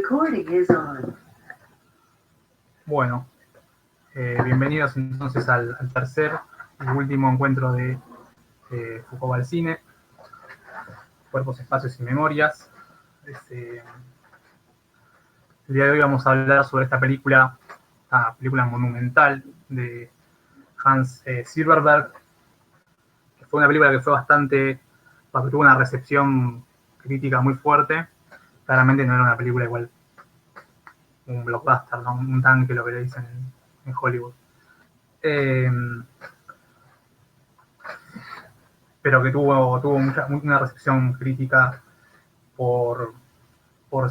Recording is on. Bueno, bienvenidos entonces al tercer y último encuentro de Foucault va al cine, Cuerpos, Espacios y Memorias. El día de hoy vamos a hablar sobre esta película monumental de Hans Silberberg, que fue una película que tuvo una recepción crítica muy fuerte. Claramente no era una película igual, un blockbuster, ¿no? Un tanque, lo que le dicen en Hollywood. Pero que tuvo una recepción crítica por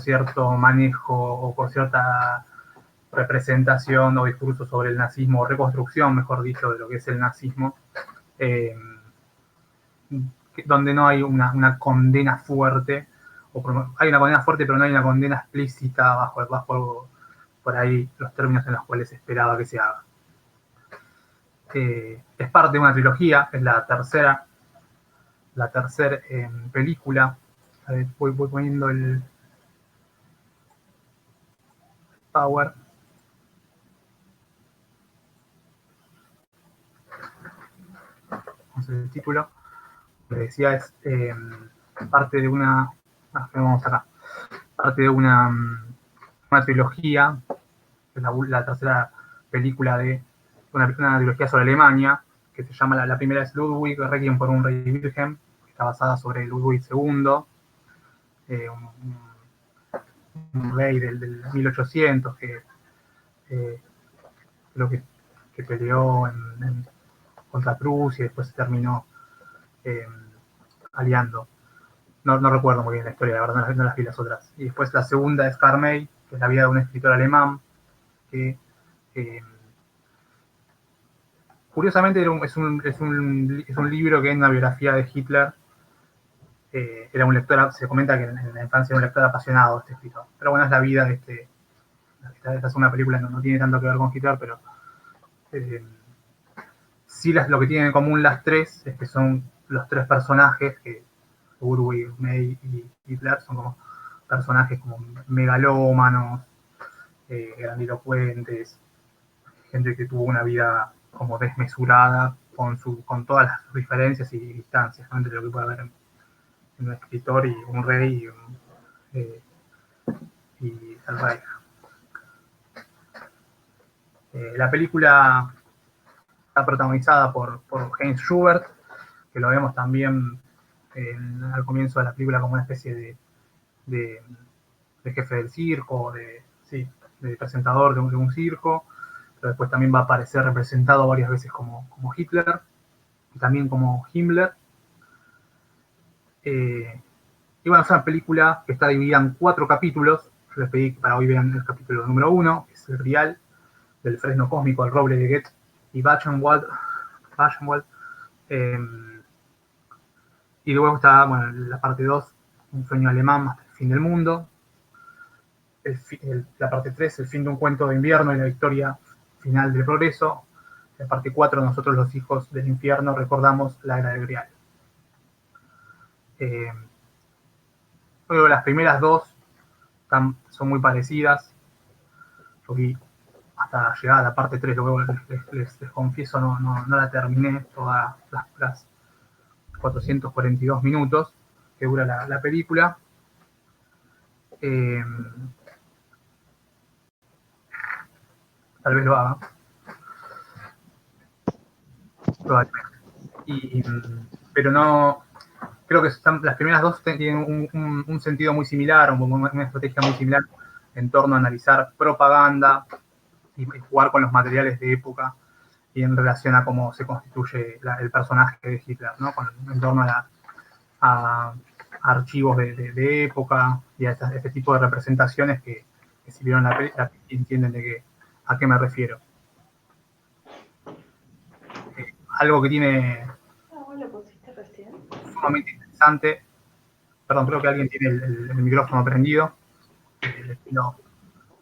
cierto manejo o por cierta representación o discurso sobre el nazismo, o reconstrucción, mejor dicho, de lo que es el nazismo, donde no hay una condena fuerte, hay una condena fuerte, pero no hay una condena explícita bajo por ahí los términos en los cuales se esperaba que se haga. Es parte de una trilogía, es la tercera película. A ver, voy poniendo el power. Vamos a ver el título. Lo que decía es parte de una. Vamos acá. Parte de una trilogía, que es la tercera película de una trilogía sobre Alemania, que se llama, la primera es Ludwig, Requiem por un rey virgen, que está basada sobre Ludwig II, un rey del 1800 que creo que peleó contra Prusia y después se terminó aliando. No recuerdo muy bien la historia, la verdad no las vi las otras. Y después la segunda es Carmel, que es la vida de un escritor alemán, que curiosamente es un libro que es una biografía de Hitler. Era un lector, se comenta que en la infancia era un lector apasionado de este escritor. Pero bueno, es la vida de esta segunda película, no tiene tanto que ver con Hitler, pero sí lo que tienen en común las tres es que son los tres personajes, que Urwig, May y Hitler, son como personajes como megalómanos, grandilocuentes, gente que tuvo una vida como desmesurada con todas las diferencias y distancias, ¿no?, entre lo que puede haber en un escritor y un rey y el rey. La película está protagonizada por Heinz Schubert, que lo vemos también al comienzo de la película como una especie de jefe del circo, de presentador de un circo, pero después también va a aparecer representado varias veces como Hitler y también como Himmler. Y bueno, es una película que está dividida en 4 capítulos. Yo les pedí que para hoy vean el capítulo número 1, que es el Rial, del fresno cósmico, el roble de Goethe y Buchenwald. Y luego está, bueno, la parte 2, un sueño alemán hasta el fin del mundo. La parte 3, el fin de un cuento de invierno y la victoria final del progreso. La parte 4, nosotros los hijos del infierno recordamos la era del Grial. Luego las primeras 2 son muy parecidas. Yo vi hasta llegar a la parte 3, luego les confieso, no la terminé todas las 442 minutos que dura la película. Tal vez lo haga. Pero no, creo que las primeras 2 tienen un sentido muy similar, una estrategia muy similar en torno a analizar propaganda y jugar con los materiales de época y en relación a cómo se constituye el personaje de Hitler, ¿no? En torno a archivos de época y a este tipo de representaciones que si vieron la película entienden a qué me refiero. Algo que tiene sumamente interesante. Perdón, creo que alguien tiene el micrófono prendido. Les pido,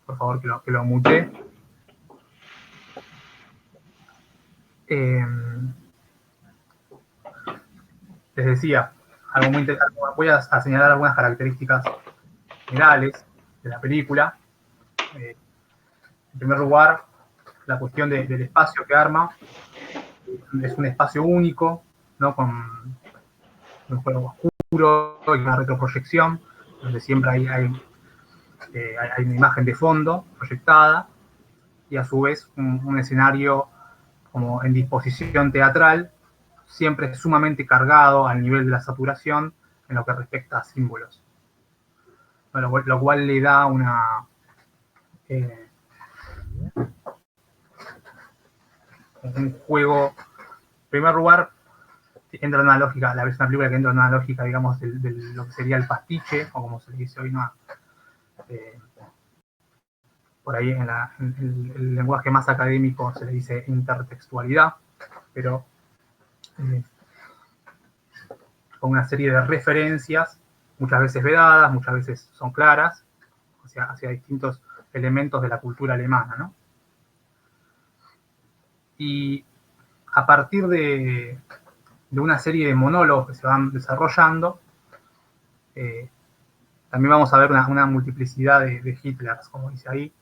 por favor, que lo mute. Les decía, algo muy interesante. Voy a señalar algunas características generales. la película. En primer lugar, la cuestión del espacio que arma es un espacio único, ¿no? Con un juego oscuro y una retroproyección, donde siempre hay una imagen de fondo proyectada y a su vez un escenario como en disposición teatral, siempre sumamente cargado al nivel de la saturación en lo que respecta a símbolos. Lo cual le da un juego, en primer lugar, entra en una lógica, la versión de la película que entra en una lógica, digamos, de lo que sería el pastiche, o como se le dice hoy, ¿no? Por ahí en el lenguaje más académico se le dice intertextualidad, pero con una serie de referencias, muchas veces vedadas, muchas veces son claras, o sea, hacia distintos elementos de la cultura alemana, ¿no? Y a partir de una serie de monólogos que se van desarrollando, también vamos a ver una multiplicidad de Hitlers, como dice ahí,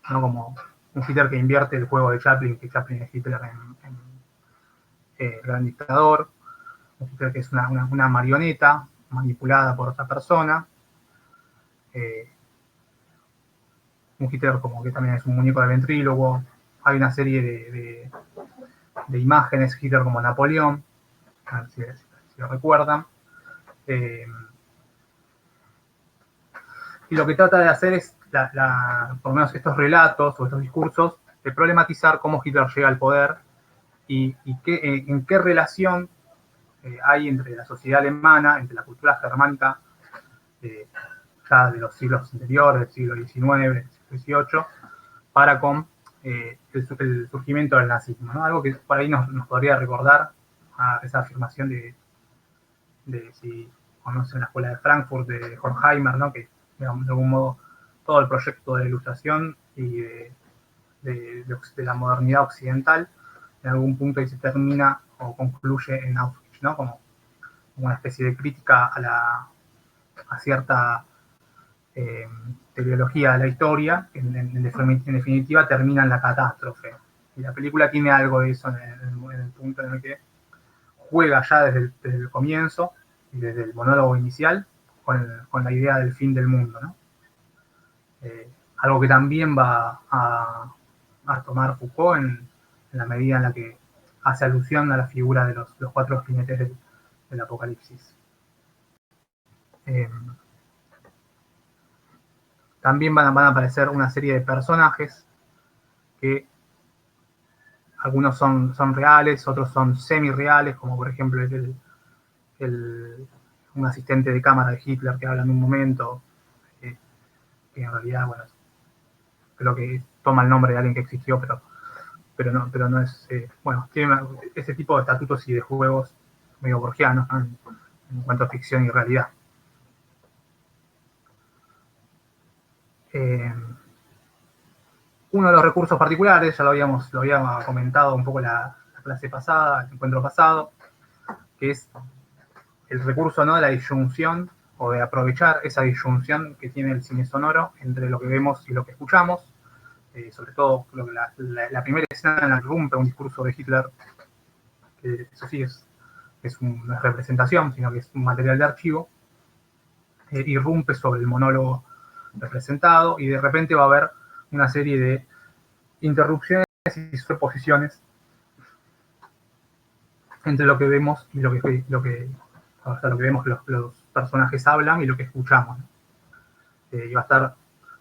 no como un Hitler que invierte el juego de Chaplin, que Chaplin es Hitler en El Gran Dictador, un Hitler que es una marioneta manipulada por otra persona, un Hitler como que también es un muñeco de ventrílogo. Hay una serie de imágenes, Hitler como Napoleón, a ver si lo recuerdan. Y lo que trata de hacer es, por lo menos estos relatos o estos discursos, de problematizar cómo Hitler llega al poder y en qué relación hay entre la sociedad alemana, entre la cultura germánica, ya de los siglos anteriores, del siglo XIX, del siglo XVIII, para con el surgimiento del nazismo, ¿no? Algo que por ahí nos podría recordar a esa afirmación de si conocen la escuela de Frankfurt, de Horkheimer, ¿no? Que, digamos, de algún modo, todo el proyecto de ilustración y de la modernidad occidental, en algún punto ahí se termina o concluye en Auschwitz, ¿no? Como una especie de crítica a cierta teleología de la historia, que en definitiva termina en la catástrofe. Y la película tiene algo de eso en el punto en el que juega ya desde el comienzo y desde el monólogo inicial con la idea del fin del mundo, ¿no? Algo que también va a tomar Foucault en la medida en la que hace alusión a la figura de los cuatro jinetes del Apocalipsis. También van a aparecer una serie de personajes que algunos son reales, otros son semi-reales, como por ejemplo un asistente de cámara de Hitler que habla en un momento, que en realidad, bueno, creo que toma el nombre de alguien que existió, pero no es, bueno, tiene ese tipo de estatutos y de juegos medio borgianos, ¿no? En cuanto a ficción y realidad. Uno de los recursos particulares, ya lo había comentado un poco la clase pasada, el encuentro pasado, que es el recurso, ¿no?, de la disyunción o de aprovechar esa disyunción que tiene el cine sonoro entre lo que vemos y lo que escuchamos. Sobre todo, creo que la primera escena en la que rompe un discurso de Hitler, que eso sí no es representación, sino que es un material de archivo, irrumpe sobre el monólogo representado y de repente va a haber una serie de interrupciones y superposiciones entre lo que vemos y lo que vemos que los personajes hablan y lo que escuchamos, ¿no? Y va a estar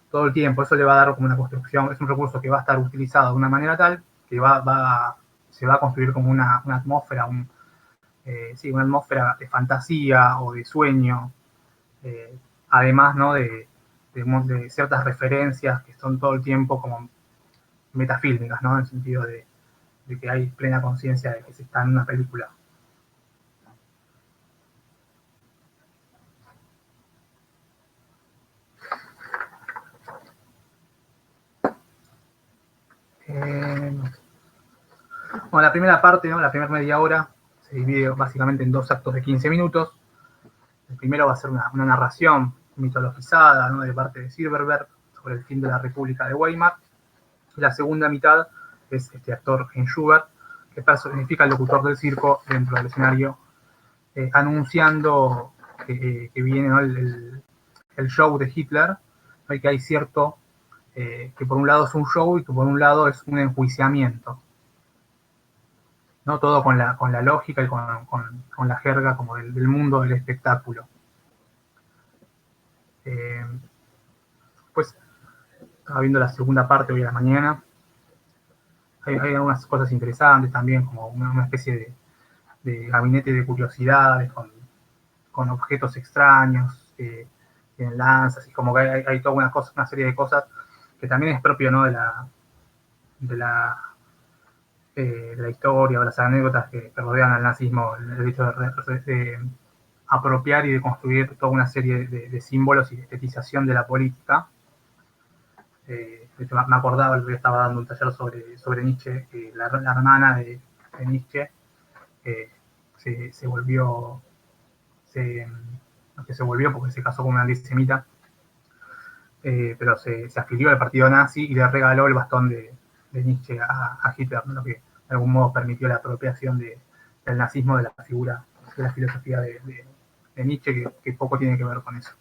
todo el tiempo, eso le va a dar como una construcción, es un recurso que va a estar utilizado de una manera tal que se va a construir como una atmósfera, una atmósfera de fantasía o de sueño, además, ¿no?, de ciertas referencias que son todo el tiempo como metafílmicas, ¿no?, en el sentido de que hay plena conciencia de que se está en una película. Bueno, la primera parte, ¿no?, la primera media hora, se divide básicamente en dos actos de 15 minutos. El primero va a ser una narración mitologizada, ¿no?, de parte de Silverberg sobre el fin de la República de Weimar. Y la segunda mitad es este actor Hein Schubert, que personifica al locutor del circo dentro del escenario, anunciando que viene, ¿no?, el show de Hitler, ¿no?, y que hay cierto, que por un lado es un show y que por un lado es un enjuiciamiento, ¿no? Todo con la lógica y con la jerga como del mundo del espectáculo. Pues estaba viendo la segunda parte hoy a la mañana. Hay algunas cosas interesantes también, como una especie de gabinete de curiosidades con objetos extraños, en lanzas, y como que hay toda una serie de cosas que también es propio, ¿no?, de la historia o las anécdotas que rodean al nazismo, el hecho de apropiar y de construir toda una serie de símbolos y de estetización de la política. De hecho, me acordaba, el otro día estaba dando un taller sobre Nietzsche, la hermana de Nietzsche se volvió, no que se volvió porque se casó con una antisemita, pero se afilió al partido nazi y le regaló el bastón de Nietzsche a Hitler, ¿no?, lo que de algún modo permitió la apropiación del nazismo de la figura, de la filosofía de Nietzsche, que poco tiene que ver con eso.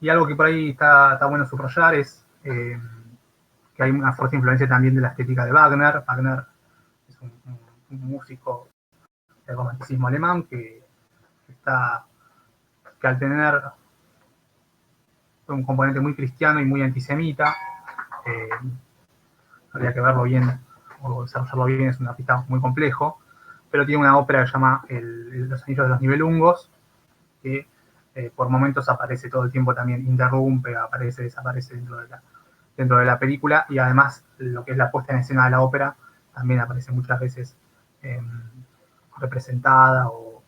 Y algo que por ahí está bueno subrayar es que hay una fuerte influencia también de la estética de Wagner. Wagner es un músico del romanticismo alemán que al tener un componente muy cristiano y muy antisemita, habría que verlo bien o desarrollarlo bien, es un artista muy complejo, pero tiene una ópera que se llama Los Anillos de los Nibelungos, que por momentos aparece todo el tiempo, también interrumpe, aparece, desaparece dentro de la película, y además lo que es la puesta en escena de la ópera también aparece muchas veces representada o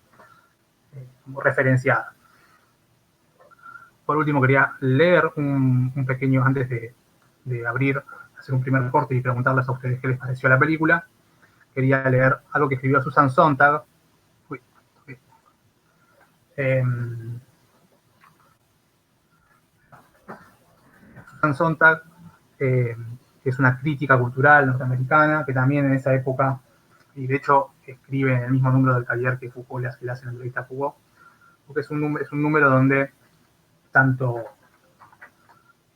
referenciada. Por último, quería leer un pequeño, antes de abrir, hacer un primer corte y preguntarles a ustedes qué les pareció la película. Quería leer algo que escribió Susan Sontag. Susan Sontag, que es una crítica cultural norteamericana, que también en esa época, y de hecho escribe en el mismo número del taller que Foucault le hace la entrevista a Foucault, porque es un número donde tanto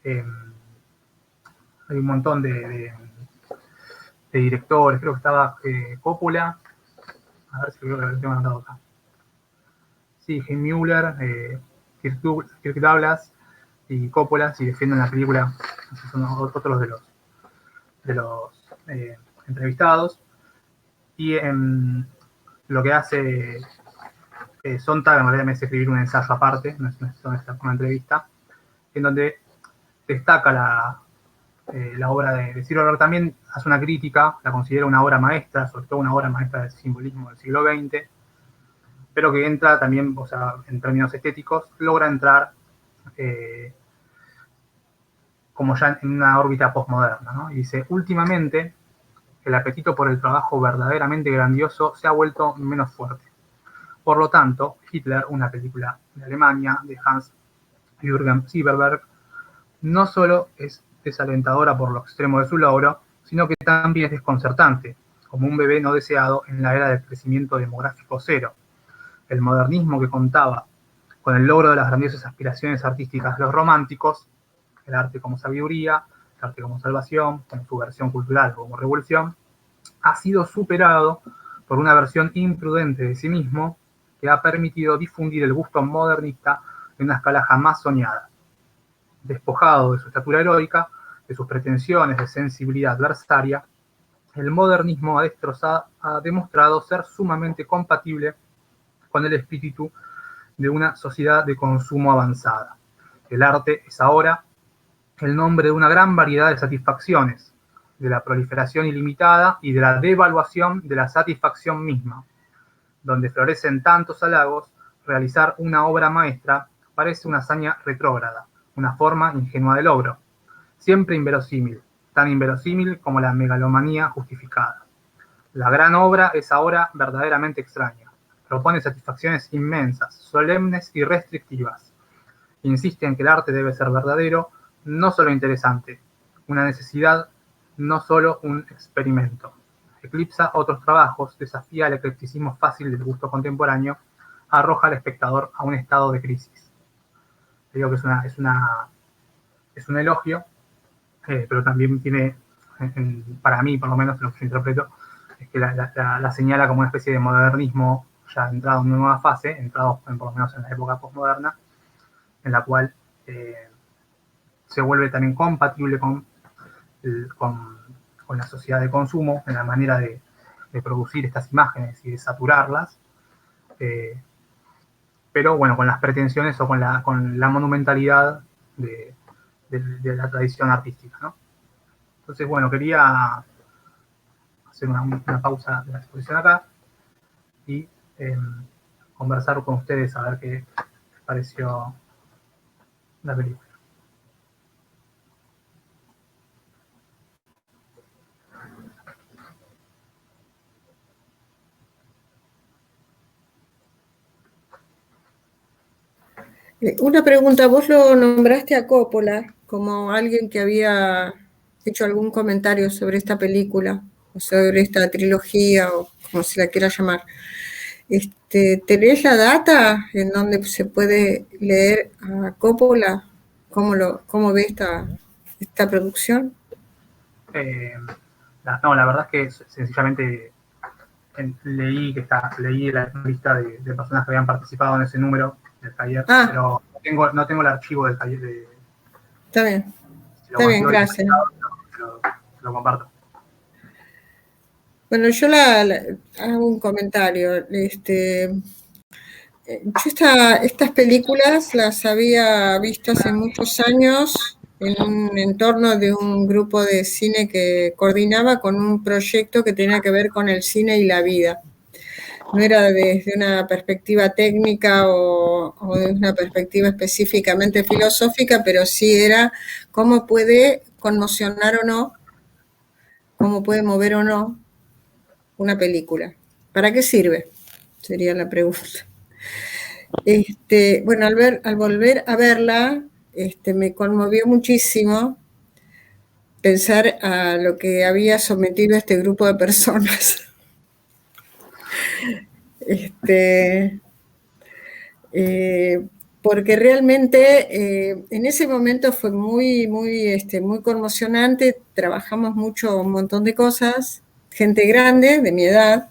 hay un montón de directores, creo que estaba Coppola, a ver si lo tengo anotado acá. Sí, Hein Müller, Kirk Douglas y Coppola, si defienden la película, son otros de los entrevistados. Y lo que hace Sontag, en realidad me hace escribir un ensayo aparte, no es una entrevista, en donde destaca la obra de Silverberg. También hace una crítica, la considera una obra maestra, sobre todo una obra maestra del simbolismo del siglo XX, pero que entra también, o sea, en términos estéticos, logra entrar como ya en una órbita postmoderna, ¿no? Y dice: últimamente, el apetito por el trabajo verdaderamente grandioso se ha vuelto menos fuerte. Por lo tanto, Hitler, una película de Alemania, de Hans-Jürgen Silverberg, no solo es desalentadora por lo extremo de su logro, sino que también es desconcertante, como un bebé no deseado en la era del crecimiento demográfico cero. El modernismo, que contaba con el logro de las grandiosas aspiraciones artísticas de los románticos, el arte como sabiduría, el arte como salvación, como subversión cultural o como revolución, ha sido superado por una versión imprudente de sí mismo que ha permitido difundir el gusto modernista en una escala jamás soñada. Despojado de su estatura heroica, de sus pretensiones de sensibilidad adversaria, el modernismo ha demostrado ser sumamente compatible con el espíritu de una sociedad de consumo avanzada. El arte es ahora el nombre de una gran variedad de satisfacciones, de la proliferación ilimitada y de la devaluación de la satisfacción misma. Donde florecen tantos halagos, realizar una obra maestra parece una hazaña retrógrada, una forma ingenua de logro, siempre inverosímil, tan inverosímil como la megalomanía justificada. La gran obra es ahora verdaderamente extraña. Propone satisfacciones inmensas, solemnes y restrictivas. Insiste en que el arte debe ser verdadero, no solo interesante, una necesidad, no solo un experimento. Eclipsa otros trabajos, desafía el eclecticismo fácil del gusto contemporáneo, arroja al espectador a un estado de crisis. Digo que es un elogio, pero también tiene, para mí por lo menos lo que yo interpreto, es que la señala como una especie de modernismo ya entrado en una nueva fase, entrado por lo menos en la época postmoderna, en la cual se vuelve también compatible con la sociedad de consumo, en la manera de producir estas imágenes y de saturarlas, pero bueno, con las pretensiones o con la monumentalidad de la tradición artística, ¿no? Entonces, bueno, quería hacer una pausa de la exposición acá y conversar con ustedes a ver qué les pareció la película. Una pregunta, vos lo nombraste a Coppola como alguien que había hecho algún comentario sobre esta película, o sobre esta trilogía, o como se la quiera llamar. ¿Tenés la data en donde se puede leer a Coppola? ¿Cómo ve esta producción? No, la verdad es que sencillamente leí la lista de personas que habían participado en ese número del taller, pero no tengo el archivo del taller. Está bien, Si lo consigo gracias. lo comparto. Bueno, yo hago un comentario. Yo estas películas las había visto hace muchos años en un entorno de un grupo de cine que coordinaba con un proyecto que tenía que ver con el cine y la vida. No era desde una perspectiva técnica o de una perspectiva específicamente filosófica, pero sí era cómo puede conmocionar o no, cómo puede mover o no una película. ¿Para qué sirve? Sería la pregunta. Bueno, al volver a verla, me conmovió muchísimo pensar a lo que había sometido a este grupo de personas. Porque realmente en ese momento fue muy conmocionante, trabajamos mucho, un montón de cosas, gente grande, de mi edad,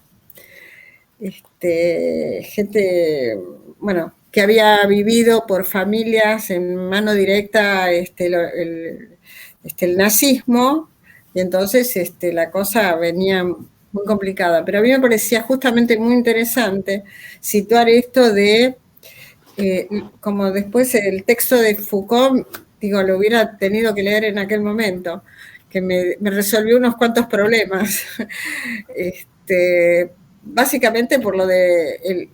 gente, bueno, que había vivido por familias en mano directa el nazismo, y entonces la cosa venía muy complicada. Pero a mí me parecía justamente muy interesante situar esto de, como después el texto de Foucault, digo, lo hubiera tenido que leer en aquel momento, que me resolvió unos cuantos problemas. Básicamente por lo de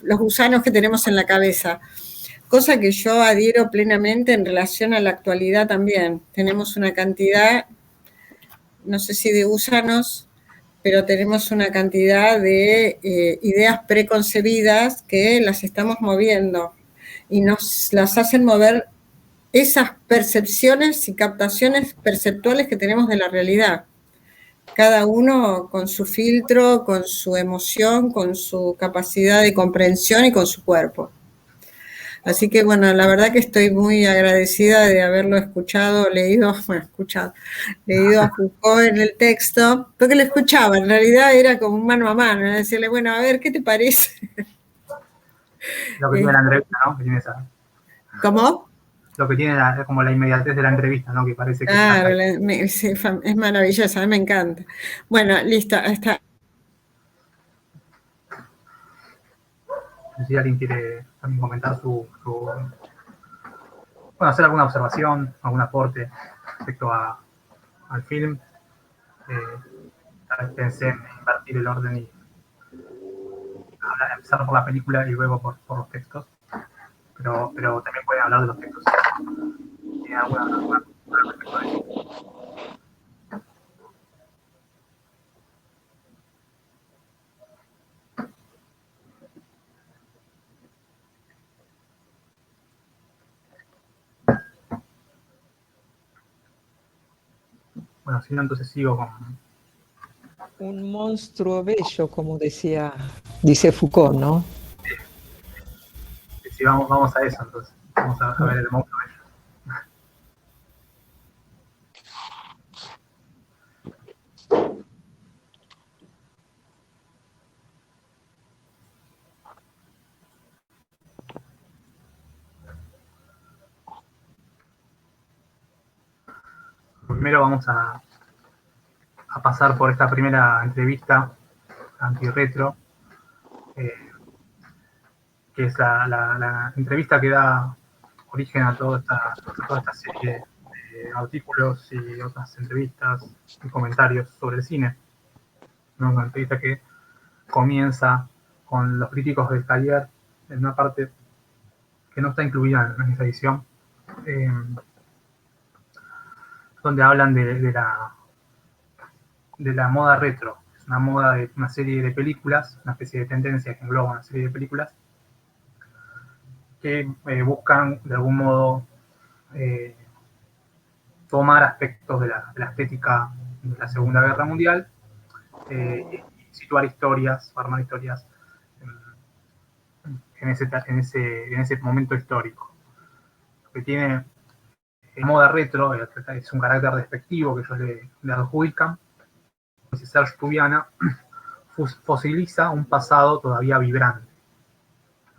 los gusanos que tenemos en la cabeza, cosa que yo adhiero plenamente en relación a la actualidad también. Tenemos una cantidad, no sé si de gusanos, pero tenemos una cantidad de ideas preconcebidas que las estamos moviendo y nos las hacen mover esas percepciones y captaciones perceptuales que tenemos de la realidad. Cada uno con su filtro, con su emoción, con su capacidad de comprensión y con su cuerpo. Así que, bueno, la verdad que estoy muy agradecida de haberlo leído a Foucault en el texto, porque lo escuchaba, en realidad era como un mano a mano, decirle, bueno, a ver, ¿qué te parece? Lo que tiene la entrevista, ¿no? Que tiene ¿Cómo? Lo que tiene como la inmediatez de la entrevista, ¿no? Que parece que claro, es maravillosa, a mí me encanta. Bueno, listo, hasta. No sé si alguien quiere también comentar bueno, hacer alguna observación, algún aporte respecto al film. Tal vez pensé en invertir el orden y empezar por la película y luego por los textos, pero también pueden hablar de los textos. ¿Tienen alguna respecto a eso? Bueno, si no, entonces sigo con... Un monstruo bello, como dice Foucault, ¿no? Si vamos a eso, entonces. Vamos a ver el monstruo bello. Primero vamos a pasar por esta primera entrevista antirretro, que es la entrevista que da origen a toda esta serie de artículos y otras entrevistas y comentarios sobre el cine. Una entrevista que comienza con los críticos del taller en una parte que no está incluida en esa edición, donde hablan de la moda retro. Es una moda de una serie de películas, una especie de tendencia que engloba una serie de películas que buscan de algún modo tomar aspectos de la estética de la Segunda Guerra Mundial y situar historias, armar historias en ese momento histórico. Lo que tiene moda retro es un carácter despectivo que ellos le adjudican. Dice Serge Tubiana, fosiliza un pasado todavía vibrante,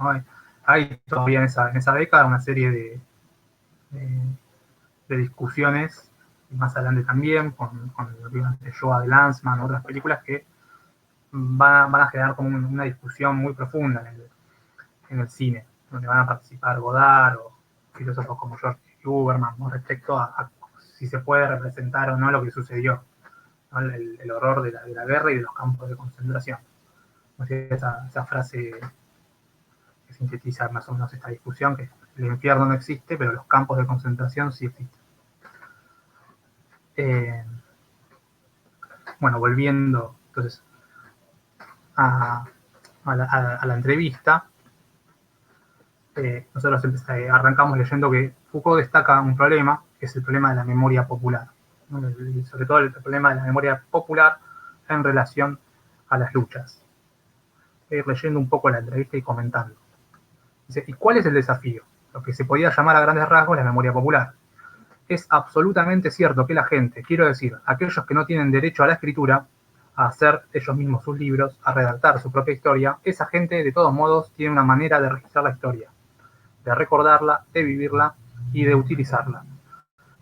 ¿no? Hay todavía en esa década una serie de discusiones, y más adelante también, con Joa de Lanzmann, otras películas que van a generar como una discusión muy profunda en el cine, donde van a participar Godard o filósofos como George Huberman, ¿no? Respecto a si se puede representar o no lo que sucedió, ¿no? El horror de la guerra y de los campos de concentración. Esa frase que sintetiza más o menos esta discusión, que el infierno no existe, pero los campos de concentración sí existen. Bueno, volviendo entonces a la entrevista, nosotros arrancamos leyendo que Foucault destaca un problema, que es el problema de la memoria popular, ¿no? Y sobre todo el problema de la memoria popular en relación a las luchas. Voy a ir leyendo un poco la entrevista y comentando. Dice, ¿y cuál es el desafío? Lo que se podía llamar a grandes rasgos la memoria popular. Es absolutamente cierto que la gente, quiero decir, aquellos que no tienen derecho a la escritura, a hacer ellos mismos sus libros, a redactar su propia historia, esa gente de todos modos tiene una manera de registrar la historia, de recordarla, de vivirla y de utilizarla.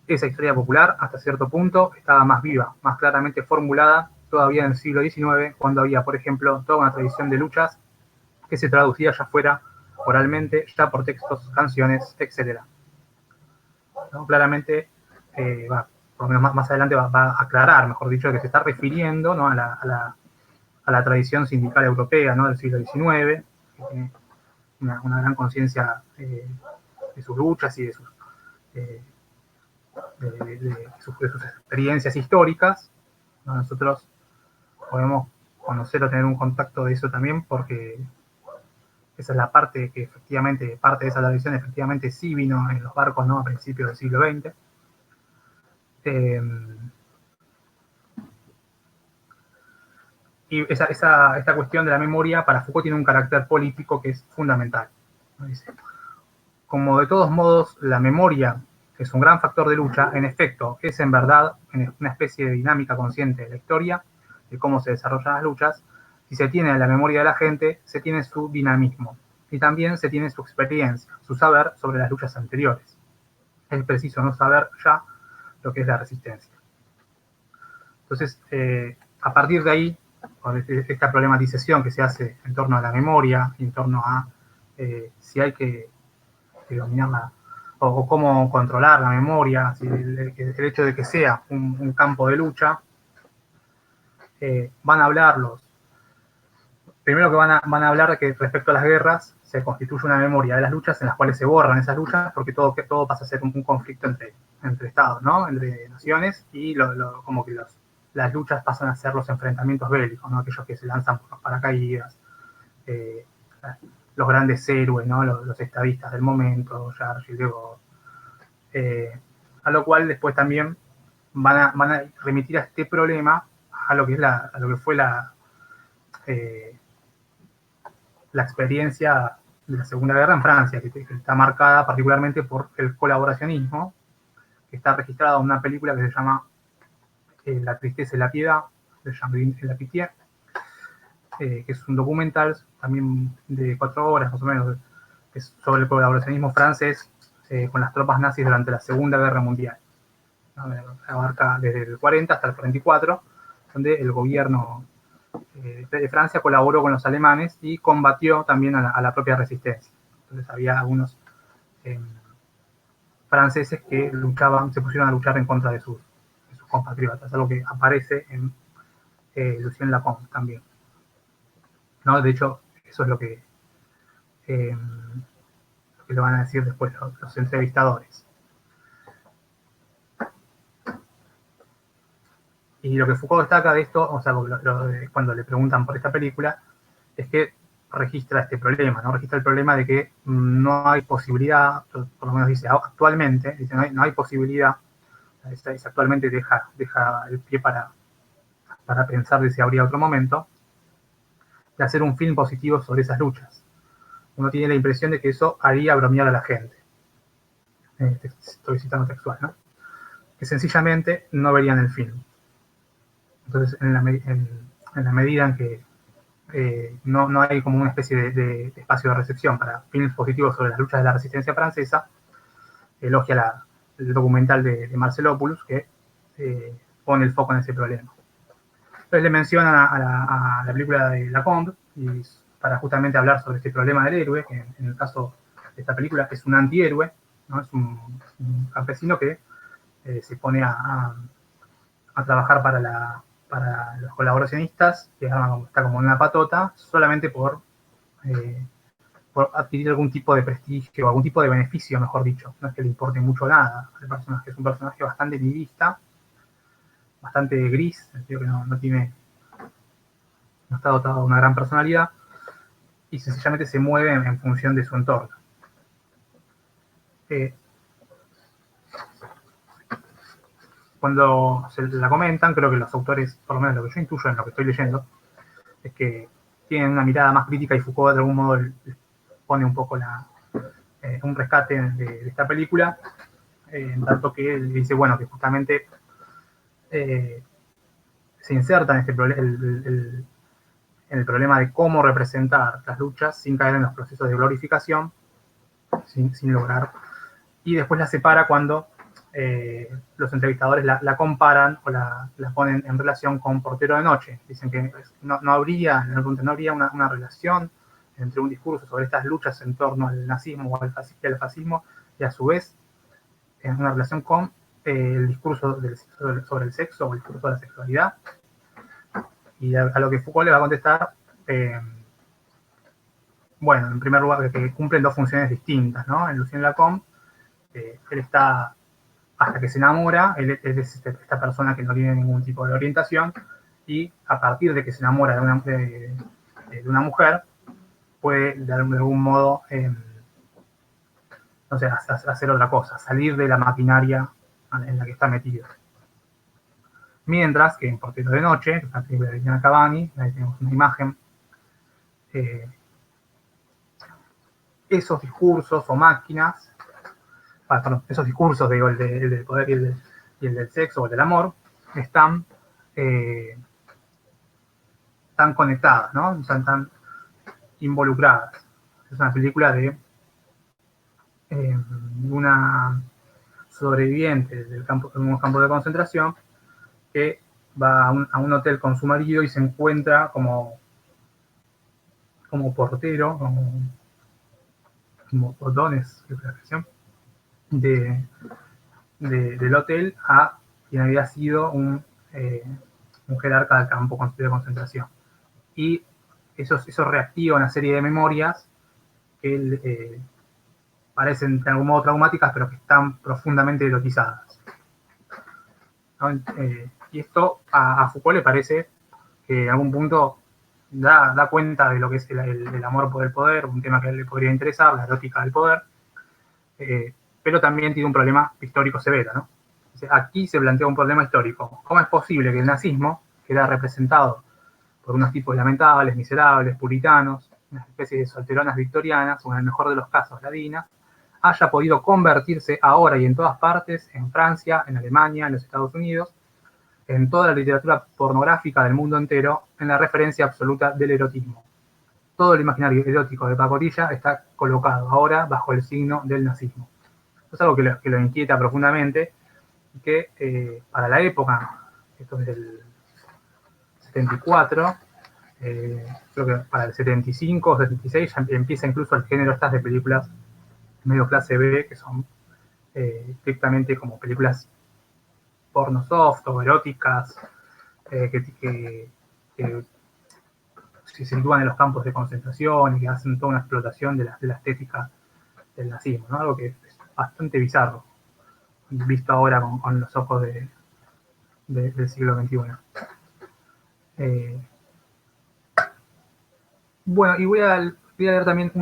Esa historia popular, hasta cierto punto, estaba más viva, más claramente formulada todavía en el siglo XIX, cuando había, por ejemplo, toda una tradición de luchas que se traducía ya fuera oralmente, ya por textos, canciones, etc. ¿No? Claramente, por lo menos más adelante va a aclarar, mejor dicho, que se está refiriendo, ¿no? a la tradición sindical europea, ¿no? Del siglo XIX, que tiene una gran conciencia de sus luchas y de sus experiencias históricas, ¿no? Nosotros podemos conocer o tener un contacto de eso también porque esa es la parte que efectivamente, parte de esa tradición efectivamente sí vino en los barcos, ¿no? A principios del siglo XX. Y esta cuestión de la memoria para Foucault tiene un carácter político que es fundamental, ¿no? Dice, como de todos modos la memoria es un gran factor de lucha, en efecto, es en verdad una especie de dinámica consciente de la historia, de cómo se desarrollan las luchas. Si se tiene la memoria de la gente, se tiene su dinamismo y también se tiene su experiencia, su saber sobre las luchas anteriores. Es preciso no saber ya lo que es la resistencia. Entonces, a partir de ahí, con esta problematización que se hace en torno a la memoria, en torno a si hay que dominarla o cómo controlar la memoria, si el hecho de que sea un campo de lucha, van a hablar primero que van a hablar de que respecto a las guerras se constituye una memoria de las luchas en las cuales se borran esas luchas porque todo pasa a ser un conflicto entre estados, ¿no? Entre naciones, y como que las luchas pasan a ser los enfrentamientos bélicos, ¿no? Aquellos que se lanzan por los paracaídas, los grandes héroes, ¿no? Los estadistas del momento, Churchill, a lo cual después también van a remitir a este problema a lo que, a lo que fue la experiencia de la Segunda Guerra en Francia, que está marcada particularmente por el colaboracionismo, que está registrado en una película que se llama La tristeza y la piedad, de Jean-Louis Lapitié, que es un documental también de 4 horas más o menos, que es sobre el colaboracionismo francés con las tropas nazis durante la Segunda Guerra Mundial. Abarca desde el 40 hasta el 44, donde el gobierno de Francia colaboró con los alemanes y combatió también a la propia resistencia. Entonces había algunos franceses que se pusieron a luchar en contra de sus compatriotas, algo que aparece en Lucien Lacombe también. ¿No? De hecho, eso es lo que le van a decir después los entrevistadores. Y lo que Foucault destaca de esto, o sea, cuando le preguntan por esta película, es que registra este problema, ¿no? Registra el problema de que no hay posibilidad, por lo menos dice actualmente, dice no hay posibilidad, actualmente deja el pie para pensar de si habría otro momento, de hacer un film positivo sobre esas luchas. Uno tiene la impresión de que eso haría bromear a la gente. Estoy citando textual, ¿no? Que sencillamente no verían el film. Entonces, en la medida en que no hay como una especie de espacio de recepción para films positivos sobre las luchas de la resistencia francesa, elogia el documental de Marcelopoulos, que pone el foco en ese problema. Entonces le mencionan a la película de Lacombe, y para justamente hablar sobre este problema del héroe, que en el caso de esta película es un antihéroe, ¿no? Es un campesino que se pone a trabajar para los colaboracionistas, que está como en una patota, solamente por adquirir algún tipo de prestigio, algún tipo de beneficio, mejor dicho. No es que le importe mucho nada. El personaje es un personaje bastante nihilista, bastante gris, en el sentido que no está dotado de una gran personalidad, y sencillamente se mueve en función de su entorno. Cuando se la comentan, creo que los autores, por lo menos lo que yo intuyo en lo que estoy leyendo, es que tienen una mirada más crítica y Foucault de algún modo pone un poco un rescate de esta película, en tanto que él dice, bueno, que justamente se inserta en el problema de cómo representar las luchas sin caer en los procesos de glorificación, sin lograr, y después la separa cuando los entrevistadores la comparan o la ponen en relación con Portero de Noche. Dicen que no habría una relación entre un discurso sobre estas luchas en torno al nazismo o al fascismo y a su vez en una relación con el discurso sobre el sexo o el discurso de la sexualidad. Y a lo que Foucault le va a contestar, bueno, en primer lugar, que cumplen 2 funciones distintas, ¿no? En Lucien Lacombe, él está, hasta que se enamora, él es esta persona que no tiene ningún tipo de orientación, y a partir de que se enamora de una mujer, puede de algún modo, no sé, hacer otra cosa, salir de la maquinaria en la que está metido. Mientras que en Portero de Noche, que es una película de Diana Cavani, ahí tenemos una imagen, esos discursos o máquinas, esos discursos, digo, el del poder y el del sexo o el del amor, están tan conectadas, ¿no? Están tan involucradas. Es una película de una sobreviviente de un campo de concentración que va a un hotel con su marido y se encuentra como portero, como portones, creo que es la expresión, del hotel a quien había sido un jerarca del campo de concentración. Y eso reactiva una serie de memorias que parecen de algún modo traumáticas, pero que están profundamente erotizadas, ¿no? Y esto a Foucault le parece que en algún punto da cuenta de lo que es el amor por el poder, un tema que a él le podría interesar, la erótica del poder, pero también tiene un problema histórico severo, ¿no? Dice, aquí se plantea un problema histórico. ¿Cómo es posible que el nazismo, que era representado por unos tipos lamentables, miserables, puritanos, una especie de solteronas victorianas, o en el mejor de los casos ladinas, haya podido convertirse ahora y en todas partes, en Francia, en Alemania, en los Estados Unidos, en toda la literatura pornográfica del mundo entero, en la referencia absoluta del erotismo? Todo el imaginario erótico de Pacotilla está colocado ahora bajo el signo del nazismo. Eso es algo que lo inquieta profundamente y que para la época, esto es del 74, creo que para el 75 o 76 ya empieza incluso el género estas de películas medio clase B, que son estrictamente como películas porno soft o eróticas, que se sitúan en los campos de concentración y que hacen toda una explotación de la estética del nazismo, ¿no? Algo que es bastante bizarro, visto ahora con los ojos del siglo XXI. Bueno, y voy a leer también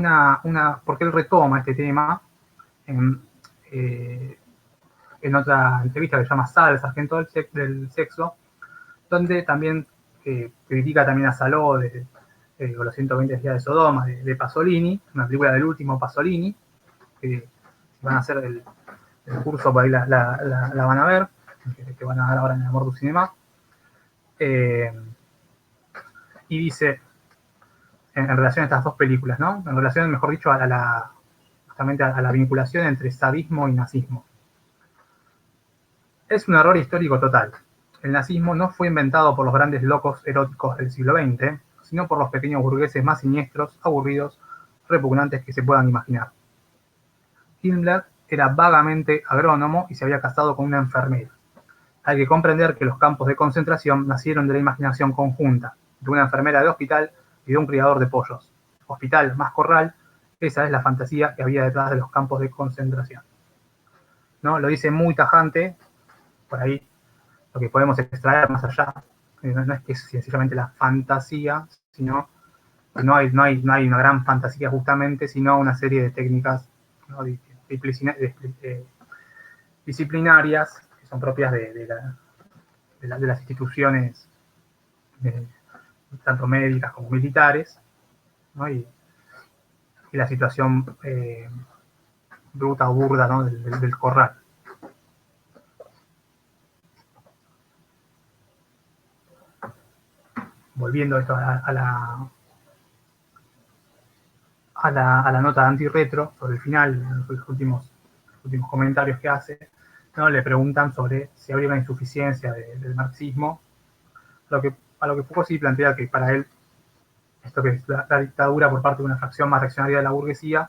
porque él retoma este tema en otra entrevista que se llama Sal, el sargento del sexo, donde también critica también a Saló con los 120 días de Sodoma, de Pasolini, una película del último Pasolini, que van a hacer el curso, por ahí la van a ver, que van a dar ahora en el Amor du Cinema. Y dice, en relación a estas dos películas, ¿no? En relación, mejor dicho, justamente a la vinculación entre sadismo y nazismo. Es un error histórico total. El nazismo no fue inventado por los grandes locos eróticos del siglo XX, sino por los pequeños burgueses más siniestros, aburridos, repugnantes que se puedan imaginar. Himmler era vagamente agrónomo y se había casado con una enfermera. Hay que comprender que los campos de concentración nacieron de la imaginación conjunta, de una enfermera de hospital y de un criador de pollos. Hospital más corral, esa es la fantasía que había detrás de los campos de concentración. ¿No? Lo dice muy tajante, por ahí lo que podemos extraer más allá, no es que es sencillamente la fantasía, sino que no hay una gran fantasía justamente, sino una serie de técnicas, ¿no? Disciplinarias que son propias de las instituciones, tanto médicas como militares, ¿no? y la situación bruta o burda, ¿no? del corral. Volviendo esto a la nota antirretro, sobre el final, los últimos comentarios que hace, ¿no? Le preguntan sobre si habría una insuficiencia del marxismo, a lo que Foucault sí plantea que para él, esto que es la dictadura por parte de una fracción más reaccionaria de la burguesía,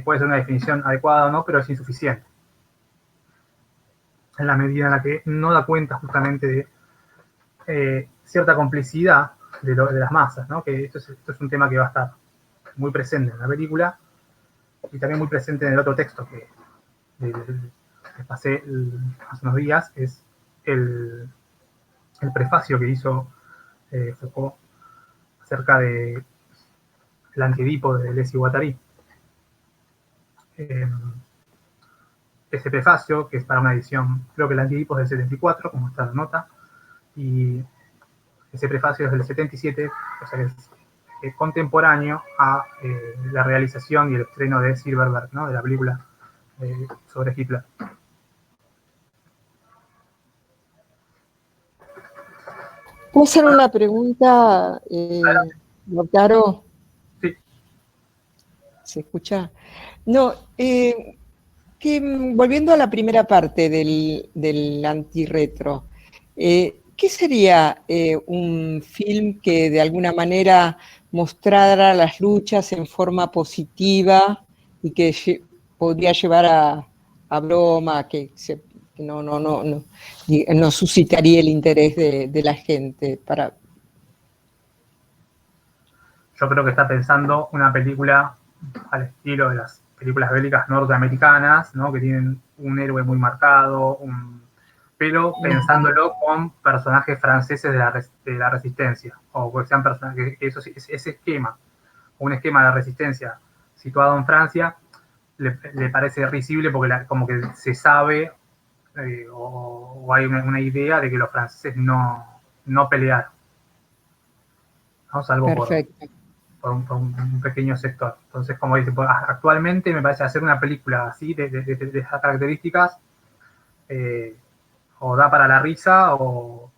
puede ser una definición adecuada o no, pero es insuficiente. En la medida en la que no da cuenta justamente de cierta complicidad de las masas, ¿no? Que esto es un tema que va a estar muy presente en la película y también muy presente en el otro texto que pasé hace unos días, es el prefacio que hizo Foucault acerca del Antiedipo de Deleuze y Guattari. Ese prefacio, que es para una edición, creo que el Antiedipo es del 74, como está la nota, y ese prefacio es del 77, o sea que es contemporáneo a la realización y el estreno de Silverberg, ¿no? De la película sobre Hitler. ¿Puedo hacer una pregunta, Lautaro? Sí. ¿Se escucha? No, volviendo a la primera parte del antirretro, ¿qué sería un film que de alguna manera mostrara las luchas en forma positiva y que podría llevar a broma, que no suscitaría el interés de la gente? Yo creo que está pensando una película al estilo de las películas bélicas norteamericanas, ¿no? Que tienen un héroe muy marcado, pero pensándolo con personajes franceses de la resistencia, o que sean personajes, que ese esquema, un esquema de resistencia situado en Francia, le parece risible porque como que se sabe o hay una idea de que los franceses no pelearon, ¿no? Salvo Perfecto. por un pequeño sector. Entonces, como dice, pues, actualmente me parece hacer una película así, de esas características, o da para la risa o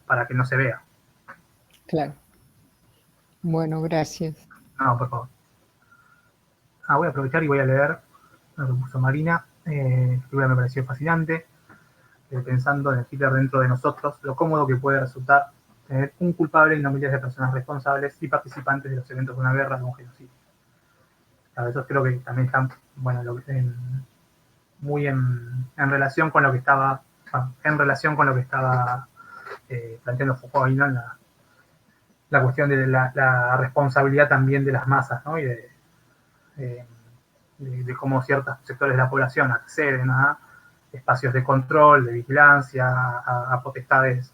para que no se vea. Claro. Bueno, gracias. No, por favor. Voy a aprovechar y voy a leer lo que puso Marina. Figura me pareció fascinante. Pensando en el Hitler dentro de nosotros, lo cómodo que puede resultar tener un culpable y no miles de personas responsables y participantes de los eventos de una guerra o un genocidio. A veces creo que también están, bueno, muy en relación con lo que estaba, planteando Foucault, ¿no? La cuestión de la responsabilidad también de las masas, ¿no? Y de cómo ciertos sectores de la población acceden a espacios de control, de vigilancia, a potestades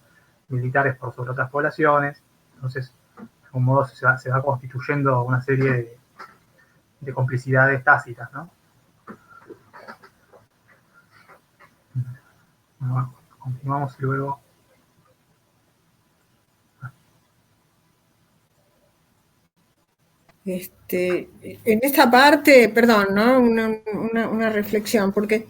militares por sobre otras poblaciones. Entonces, de algún modo se va constituyendo una serie de complicidades tácitas, ¿no? Bueno, continuamos y luego... En esta parte, perdón, ¿no? Una reflexión, porque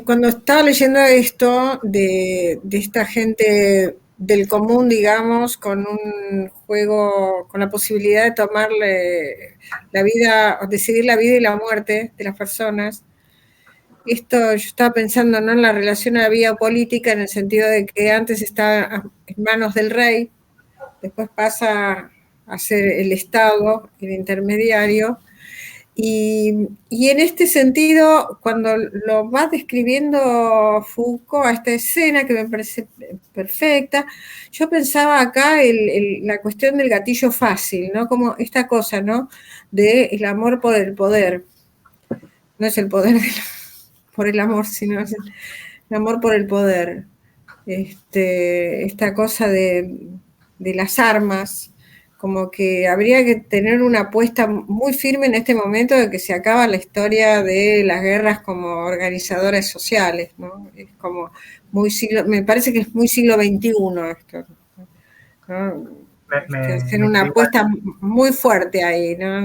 cuando estaba leyendo esto de esta gente del común, digamos, con un juego, con la posibilidad de tomarle la vida, o decidir la vida y la muerte de las personas, esto yo estaba pensando, ¿no?, en la relación a la vida política, en el sentido de que antes estaba en manos del rey, después pasa a ser el Estado, el intermediario, y en este sentido, cuando lo va describiendo Foucault a esta escena, que me parece perfecta, yo pensaba acá la cuestión del gatillo fácil, ¿no? Como esta cosa, ¿no?, de el amor por el poder. No es el poder por el amor, sino es el amor por el poder. Esta cosa de las armas, como que habría que tener una apuesta muy firme en este momento de que se acaba la historia de las guerras como organizadoras sociales, ¿no? Es como muy me parece que es muy siglo XXI esto, ¿no? Hacer una apuesta muy fuerte ahí, ¿no?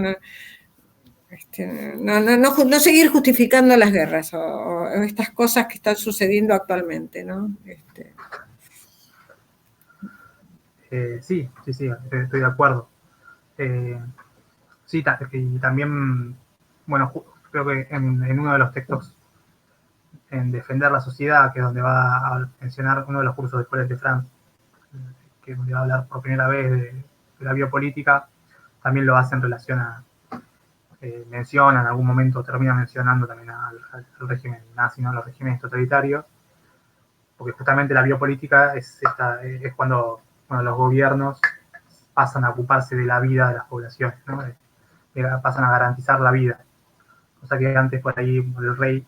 No seguir justificando las guerras o estas cosas que están sucediendo actualmente, ¿no? Sí, estoy de acuerdo. Sí, y también, bueno, creo que en uno de los textos, en Defender la Sociedad, que es donde va a mencionar uno de los cursos de Colette de France, que es donde va a hablar por primera vez de la biopolítica, también lo hace en relación a, menciona en algún momento, termina mencionando también al régimen nazi, ¿no?, los regímenes totalitarios, porque justamente la biopolítica es cuando los gobiernos pasan a ocuparse de la vida de las poblaciones, ¿no? Pasan a garantizar la vida. O sea que antes por ahí el rey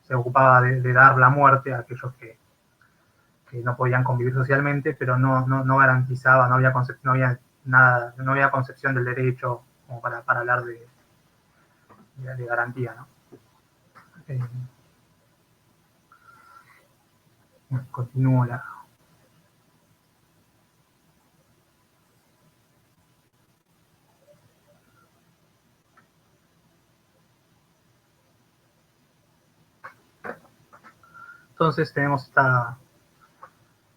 se ocupaba de dar la muerte a aquellos que no podían convivir socialmente, pero no garantizaba, no había nada, no había concepción del derecho como para hablar de garantía, ¿no? Continúo la... Entonces tenemos esta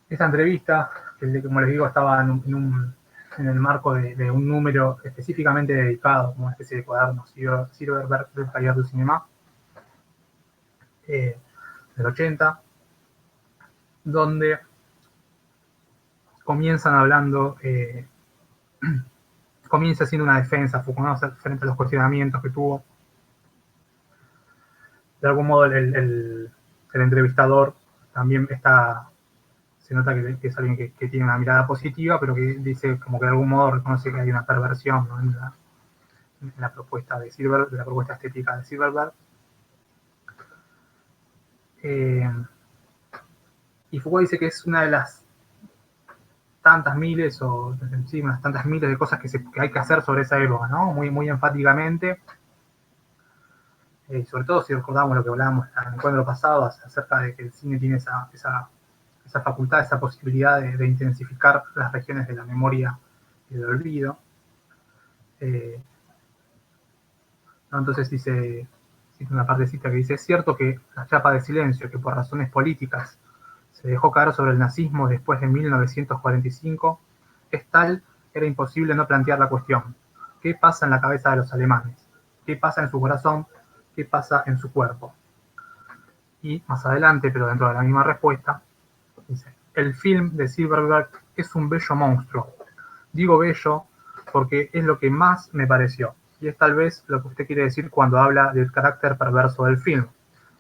entrevista, que como les digo estaba en el marco de un número específicamente dedicado, como una especie de cuaderno, Silverberg del Taller du Cinema, del 80, donde comienzan hablando, comienza haciendo una defensa Foucault, ¿no?, frente a los cuestionamientos que tuvo. De algún modo el entrevistador también se nota que es alguien que tiene una mirada positiva, pero que dice como que de algún modo reconoce que hay una perversión, ¿no?, en la propuesta de Silverberg, de la propuesta estética de Silverberg. Y Foucault dice que es una de las tantas miles, sí, unas tantas miles de cosas que hay que hacer sobre esa época, ¿no? Muy, muy enfáticamente. sobre todo si recordamos lo que hablábamos en el encuentro pasado acerca de que el cine tiene esa facultad, esa posibilidad de intensificar las regiones de la memoria y del olvido. Entonces dice una partecita que dice: es cierto que la chapa de silencio que por razones políticas se dejó caer sobre el nazismo después de 1945 es tal, era imposible no plantear la cuestión. ¿Qué pasa en la cabeza de los alemanes? ¿Qué pasa en su corazón? ¿Qué pasa en su cuerpo? Y más adelante, pero dentro de la misma respuesta, dice: el film de Silverberg es un bello monstruo. Digo bello porque es lo que más me pareció. Y es tal vez lo que usted quiere decir cuando habla del carácter perverso del film.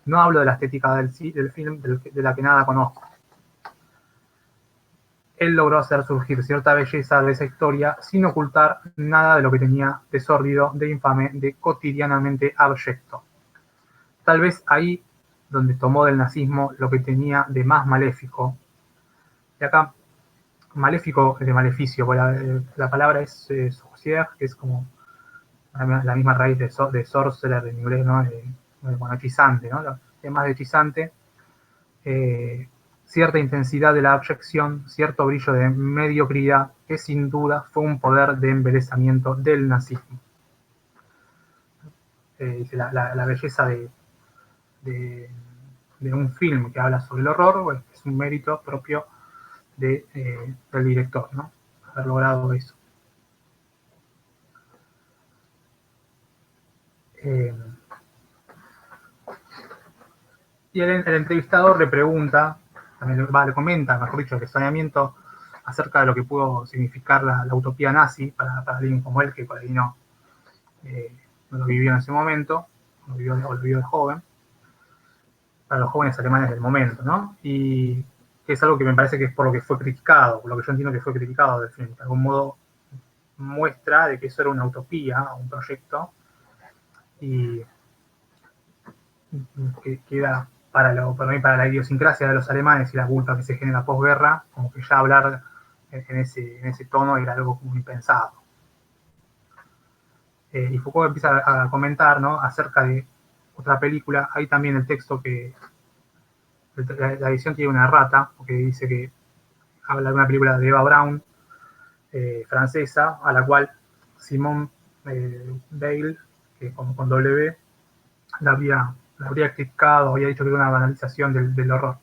No hablo de la estética del film, de la que nada conozco. Él logró hacer surgir cierta belleza de esa historia sin ocultar nada de lo que tenía de sórdido, de infame, de cotidianamente abyecto. Tal vez ahí donde tomó del nazismo lo que tenía de más maléfico. Y acá, maléfico de maleficio, la palabra es sorcier, que es como la misma raíz de sorcerer en inglés, ¿no? Bueno, hechizante, ¿no? Temas de hechizante, cierta intensidad de la abyección, cierto brillo de mediocridad, que sin duda fue un poder de embelezamiento del nazismo. La belleza de un film que habla sobre el horror, bueno, es un mérito propio del director, ¿no? Haber logrado eso. Y el entrevistador le pregunta, también le comenta, mejor dicho, el extrañamiento acerca de lo que pudo significar la utopía nazi para alguien como él, que por ahí no lo vivió en ese momento, lo vivió de joven, para los jóvenes alemanes del momento, ¿no? Y que es algo que me parece que es por lo que fue criticado, por lo que yo entiendo que fue criticado del film. De algún modo muestra de que eso era una utopía, un proyecto, y que queda para mí, para la idiosincrasia de los alemanes y la culpa que se genera posguerra, como que ya hablar en ese tono era algo como impensado. Y Foucault empieza a comentar, ¿no?, acerca de otra película. Hay también el texto que la edición tiene una errata, porque dice que habla de una película de Eva Braun, francesa, a la cual Simone Weil, que con W, la habría criticado, había dicho que era una banalización del horror.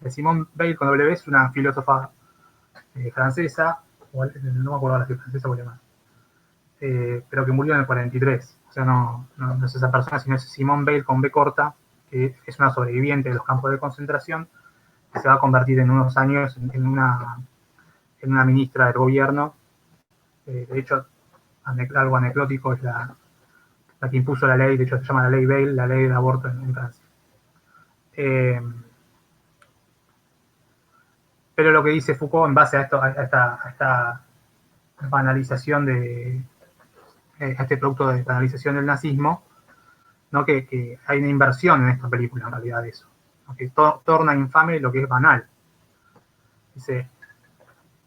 Simone Weil con W es una filósofa francesa, no me acuerdo ahora si es francesa o alemana, pero que murió en el 43. O sea, no es esa persona, sino es Simone Weil con B corta, que es una sobreviviente de los campos de concentración, que se va a convertir en unos años en una ministra del gobierno. De hecho, algo anecdótico, es la que impuso la ley, de hecho se llama la ley Veil, la ley del aborto en Francia. Pero lo que dice Foucault en base a esta banalización a este producto de banalización del nazismo, ¿no?, que hay una inversión en esta película, en realidad, de eso, ¿no?, que torna infame lo que es banal. Dice: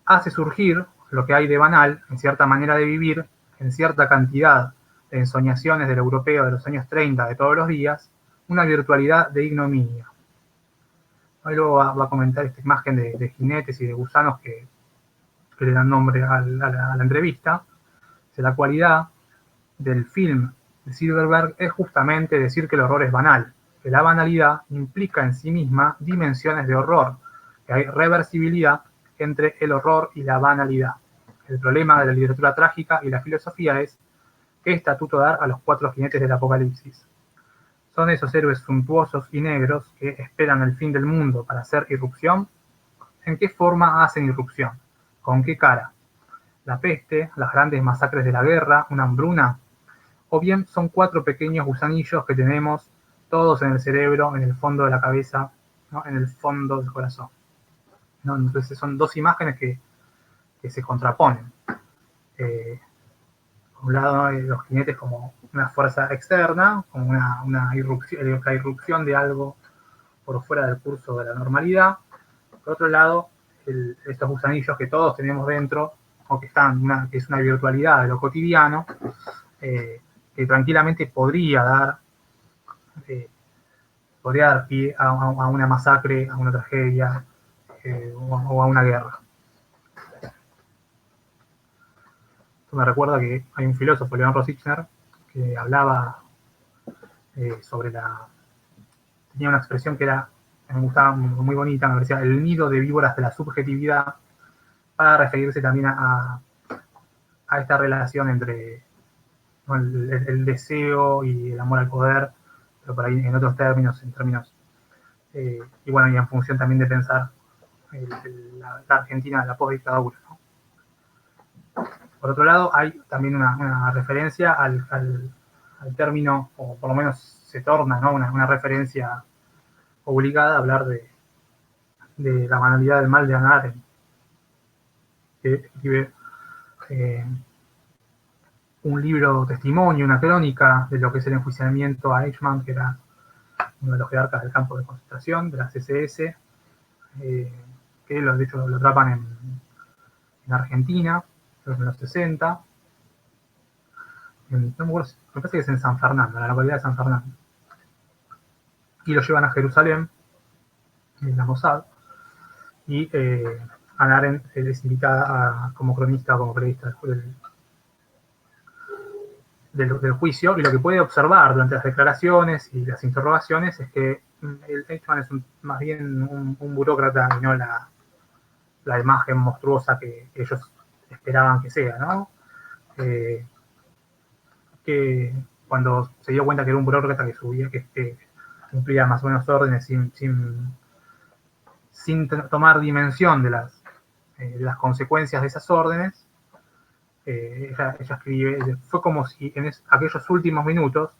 hace surgir lo que hay de banal en cierta manera de vivir, en cierta cantidad de ensoñaciones del europeo de los años 30 de todos los días, una virtualidad de ignominia. Luego va a comentar esta imagen de jinetes y de gusanos que le dan nombre a la entrevista. La cualidad del film de Silverberg es justamente decir que el horror es banal, que la banalidad implica en sí misma dimensiones de horror, que hay reversibilidad entre el horror y la banalidad. El problema de la literatura trágica y la filosofía es: ¿qué estatuto dar a los 4 jinetes del apocalipsis? ¿Son esos héroes suntuosos y negros que esperan el fin del mundo para hacer irrupción? ¿En qué forma hacen irrupción? ¿Con qué cara? ¿La peste, las grandes masacres de la guerra, una hambruna? ¿O bien son 4 pequeños gusanillos que tenemos todos en el cerebro, en el fondo de la cabeza, ¿no?, en el fondo del corazón? ¿No? Entonces son 2 imágenes que se contraponen. Por un lado, los jinetes como una fuerza externa, como una irrupción, la irrupción de algo por fuera del curso de la normalidad. Por otro lado, estos gusanillos que todos tenemos dentro, o que es una virtualidad de lo cotidiano, que tranquilamente podría dar podría dar pie a una masacre, a una tragedia o a una guerra. Esto me recuerda que hay un filósofo, Leonardo Sitchner, que hablaba tenía una expresión que me gustaba, muy bonita, me parecía el nido de víboras de la subjetividad, para referirse también a esta relación entre, ¿no?, el deseo y el amor al poder, pero por ahí en otros términos, y bueno, y en función también de pensar la Argentina de la postdictadura, ¿no? Por otro lado, hay también una referencia al término, o por lo menos se torna, ¿no?, una referencia obligada a hablar de la banalidad del mal de Hannah Arendt, que escribe un libro testimonio, una crónica de lo que es el enjuiciamiento a Eichmann, que era uno de los jerarcas del campo de concentración, de las SS, que de hecho lo atrapan en Argentina, creo que en los 60. No me acuerdo, me parece que es en San Fernando, en la localidad de San Fernando. Y lo llevan a Jerusalén, en la Mossad, y Hannah Arendt es invitada como cronista o como periodista del juicio, y lo que puede observar durante las declaraciones y las interrogaciones es que el Eichmann es más bien un burócrata y no la imagen monstruosa que ellos esperaban que sea, ¿no? Que cuando se dio cuenta que era un burócrata que subía, que cumplía más o menos órdenes sin tomar dimensión de las consecuencias de esas órdenes, ella escribe, fue como si en aquellos últimos minutos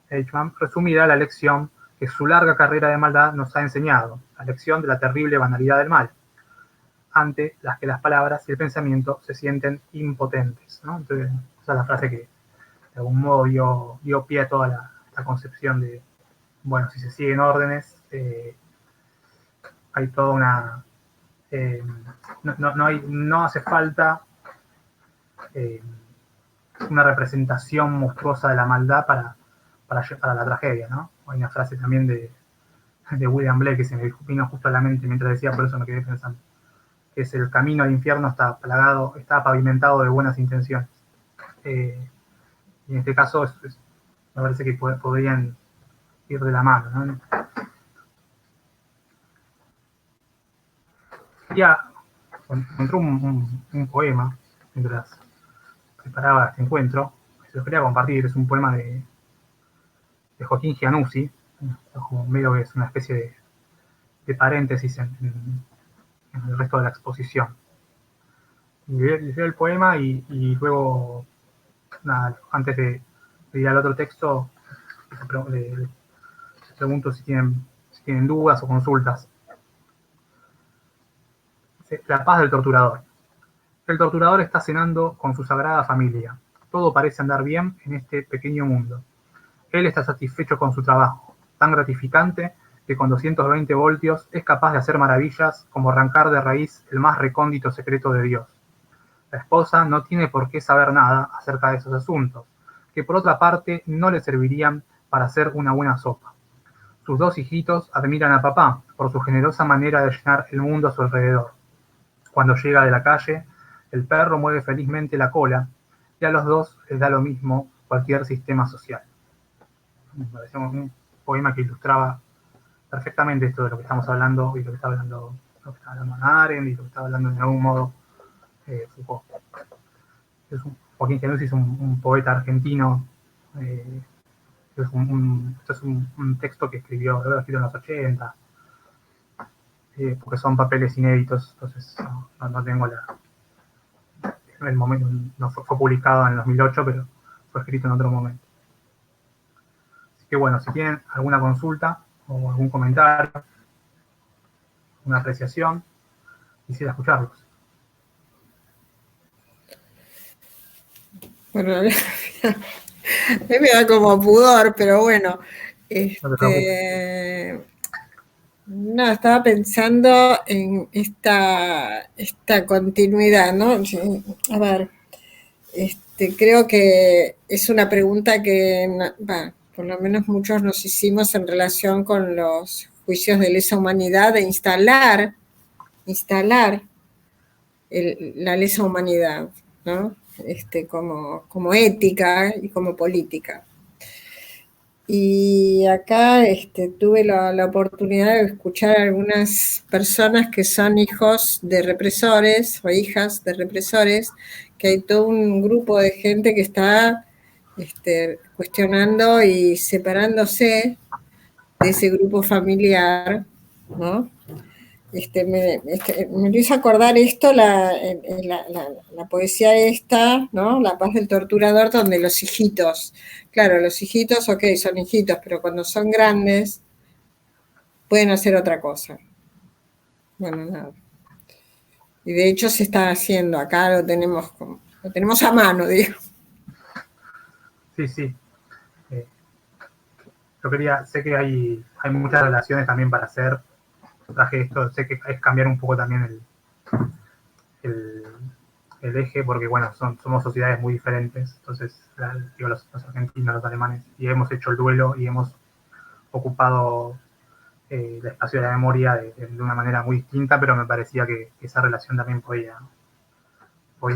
Eichmann resumiera la lección que su larga carrera de maldad nos ha enseñado, la lección de la terrible banalidad del mal, ante las que las palabras y el pensamiento se sienten impotentes, ¿no? Entonces, esa es la frase que de algún modo dio pie a toda la concepción de, bueno, si se siguen órdenes, hay toda una... no hace falta una representación monstruosa de la maldad para la tragedia, ¿no? Hay una frase también de William Blake que se me vino justo a la mente mientras decía, por eso me quedé pensando, que es: el camino al infierno está pavimentado de buenas intenciones. Y en este caso me parece que podrían ir de la mano, ¿no? Ya encontré un poema mientras preparaba este encuentro, se los quería compartir. Es un poema de Joaquín Giannuzzi, como medio que es una especie de paréntesis en el resto de la exposición. Y leo el poema y luego, nada, antes de ir al otro texto, les pregunto si tienen dudas o consultas. La paz del torturador. El torturador está cenando con su sagrada familia. Todo parece andar bien en este pequeño mundo. Él está satisfecho con su trabajo, tan gratificante que con 220 voltios es capaz de hacer maravillas como arrancar de raíz el más recóndito secreto de Dios. La esposa no tiene por qué saber nada acerca de esos asuntos, que por otra parte no le servirían para hacer una buena sopa. Sus dos hijitos admiran a papá por su generosa manera de llenar el mundo a su alrededor. Cuando llega de la calle, el perro mueve felizmente la cola y a los dos les da lo mismo cualquier sistema social. Me pareció un poema que ilustraba perfectamente esto de lo que estamos hablando y lo que está hablando Hannah Arendt y lo que está hablando de algún modo Foucault. Joaquín Giannuzzi es un poeta argentino. Esto es un texto que escribió en los 80, porque son papeles inéditos, entonces no tengo el momento, no fue publicado en el 2008, pero fue escrito en otro momento. Así que bueno, si tienen alguna consulta o algún comentario, una apreciación, quisiera escucharlos. Bueno, a mí me da como pudor, pero bueno. No, estaba pensando en esta continuidad, ¿no? A ver, creo que es una pregunta que por lo menos muchos nos hicimos en relación con los juicios de lesa humanidad, de instalar la lesa humanidad, ¿no? Como ética y como política. Y acá tuve la oportunidad de escuchar a algunas personas que son hijos de represores o hijas de represores, que hay todo un grupo de gente que está cuestionando y separándose de ese grupo familiar, ¿no? Me lo hizo acordar esto, la poesía esta, ¿no? La paz del torturador, donde los hijitos, claro, los hijitos, ok, son hijitos, pero cuando son grandes pueden hacer otra cosa. Bueno, nada. Y de hecho se está haciendo, acá lo tenemos a mano, digo. Sí, sí. Sé que hay muchas relaciones también para hacer. Traje esto, sé que es cambiar un poco también el eje, porque bueno, somos sociedades muy diferentes, entonces digo, los argentinos, los alemanes, y hemos hecho el duelo y hemos ocupado el espacio de la memoria de una manera muy distinta, pero me parecía que esa relación también podía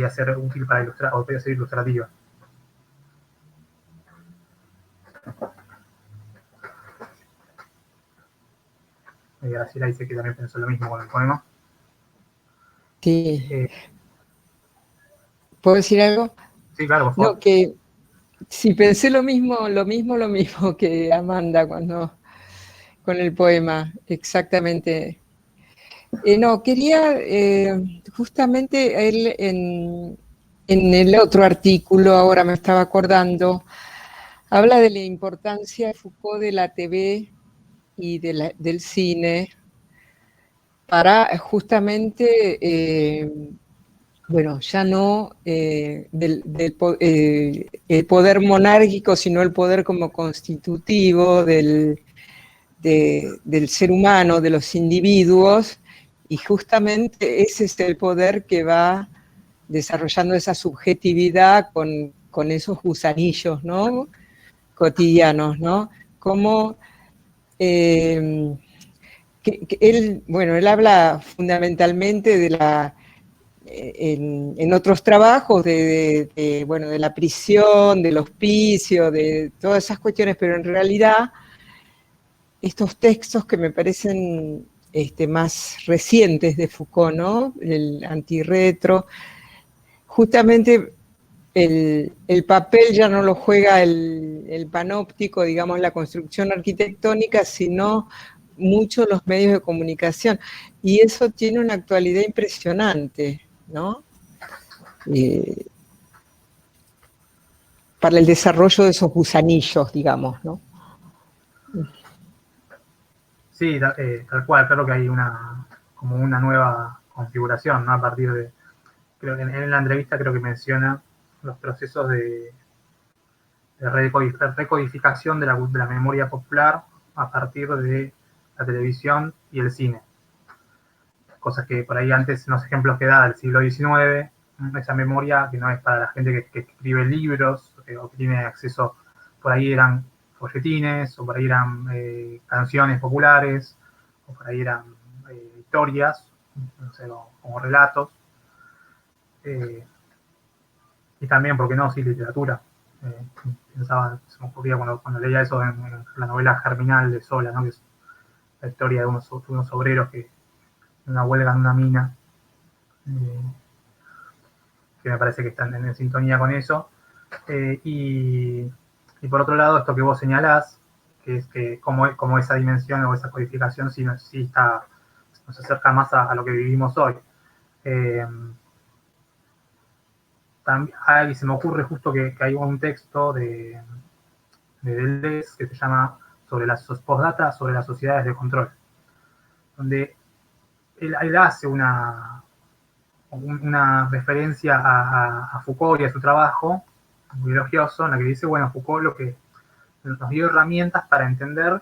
ser útil para ilustrar, o podía ser ilustrativa. Graciela dice que también pensó lo mismo con el poema. Sí. ¿Puedo decir algo? Sí, claro, por favor. No, que sí, pensé lo mismo que Amanda con el poema, exactamente. No, quería justamente él en el otro artículo, ahora me estaba acordando, habla de la importancia de Foucault de la TV y del cine para justamente, bueno, ya no el poder monárquico, sino el poder como constitutivo del ser humano, de los individuos, y justamente ese es el poder que va desarrollando esa subjetividad con esos gusanillos, ¿no? Cotidianos, ¿no? Como él habla fundamentalmente de en otros trabajos de la prisión, del hospicio, de todas esas cuestiones, pero en realidad estos textos que me parecen más recientes de Foucault, ¿no? El antirretro, justamente el papel ya no lo juega el panóptico, digamos, la construcción arquitectónica, sino mucho los medios de comunicación. Y eso tiene una actualidad impresionante, ¿no? Para el desarrollo de esos gusanillos, digamos, ¿no? Sí, tal cual, creo que hay como una nueva configuración, ¿no? A partir de, creo que en la entrevista creo que menciona los procesos de recodificación de la memoria popular a partir de la televisión y el cine. Cosas que por ahí antes, los ejemplos que da del siglo XIX, esa memoria que no es para la gente que escribe libros o que tiene acceso, por ahí eran folletines, o por ahí eran canciones populares, o por ahí eran historias, no sé, como relatos. Y también, ¿por qué no? Sí, literatura. Pensaba, se me ocurría cuando leía eso en la novela Germinal de Zola, ¿no? Que es la historia de unos obreros que en una huelga en una mina, que me parece que están en sintonía con eso. Y por otro lado, esto que vos señalás, que es que como esa dimensión o esa codificación sí nos acerca más a lo que vivimos hoy. También se me ocurre justo que hay un texto de Deleuze que se llama Postdata sobre las sociedades de control, donde él hace una referencia a Foucault y a su trabajo, muy elogioso, en la que dice, bueno, Foucault lo que nos dio herramientas para entender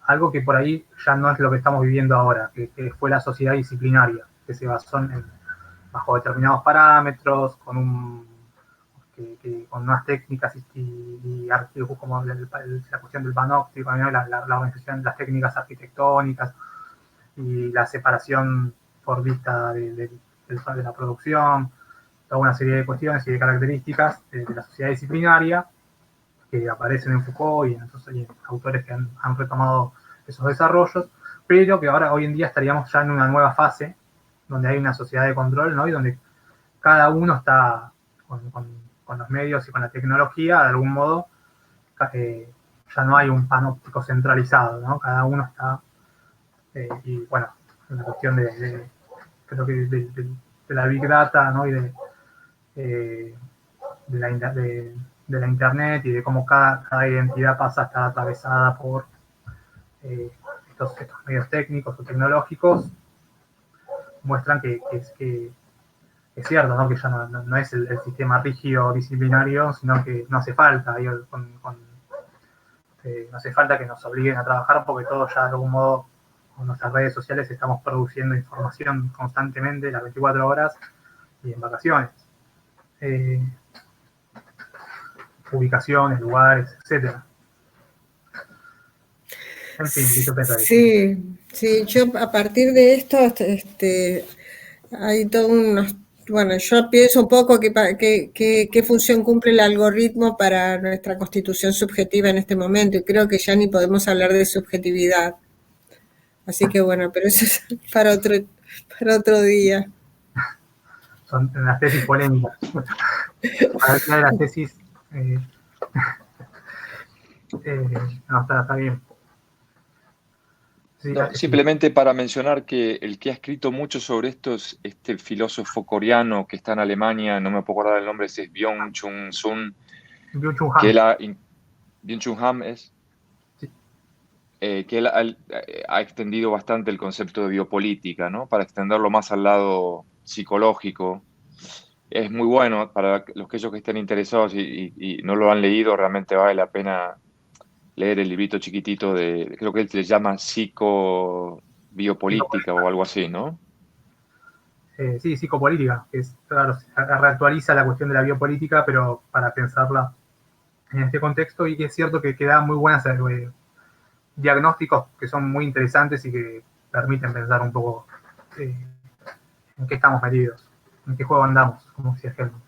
algo que por ahí ya no es lo que estamos viviendo ahora, que fue la sociedad disciplinaria, que se basó bajo determinados parámetros, que con nuevas técnicas y como la cuestión del panóptico, ¿no? La organización, las técnicas arquitectónicas y la separación por vista de la producción, toda una serie de cuestiones y de características de la sociedad disciplinaria que aparecen en Foucault y en autores que han retomado esos desarrollos, pero que ahora hoy en día estaríamos ya en una nueva fase donde hay una sociedad de control, ¿no? Y donde cada uno está con los medios y con la tecnología, de algún modo, ya no hay un panóptico centralizado, ¿no? Cada uno está, y bueno, la cuestión creo que de la Big Data, ¿no? Y de la Internet y de cómo cada identidad pasa a estar atravesada por estos medios técnicos o tecnológicos, muestran que es cierto, ¿no? Que ya no es el sistema rígido disciplinario, sino que no hace falta, no hace falta que nos obliguen a trabajar porque todos ya de algún modo con nuestras redes sociales estamos produciendo información constantemente, las 24 horas y en vacaciones. Ubicaciones, lugares, etcétera. En fin, dicho pensar. Sí, yo a partir de esto, hay todo unos, bueno, yo pienso un poco qué función cumple el algoritmo para nuestra constitución subjetiva en este momento, y creo que ya ni podemos hablar de subjetividad. Así que bueno, pero eso es para otro día. Son las tesis polémicas. Para una de las tesis, no, está bien. Sí, No, simplemente para mencionar que el que ha escrito mucho sobre esto es este filósofo coreano que está en Alemania, no me puedo acordar el nombre, es Byung-Chul Sun, que él Byung-Chul Han es, sí. Que él ha extendido bastante el concepto de biopolítica, ¿no? Para extenderlo más al lado psicológico. Es muy bueno para aquellos que estén interesados y no lo han leído, realmente vale la pena leer el librito chiquitito creo que él se llama psicobiopolítica o algo así, ¿no? Sí, psicopolítica, que claro, reactualiza la cuestión de la biopolítica, pero para pensarla en este contexto, y que es cierto que da muy buenos diagnósticos que son muy interesantes y que permiten pensar un poco en qué estamos metidos, en qué juego andamos, como decía Helmut.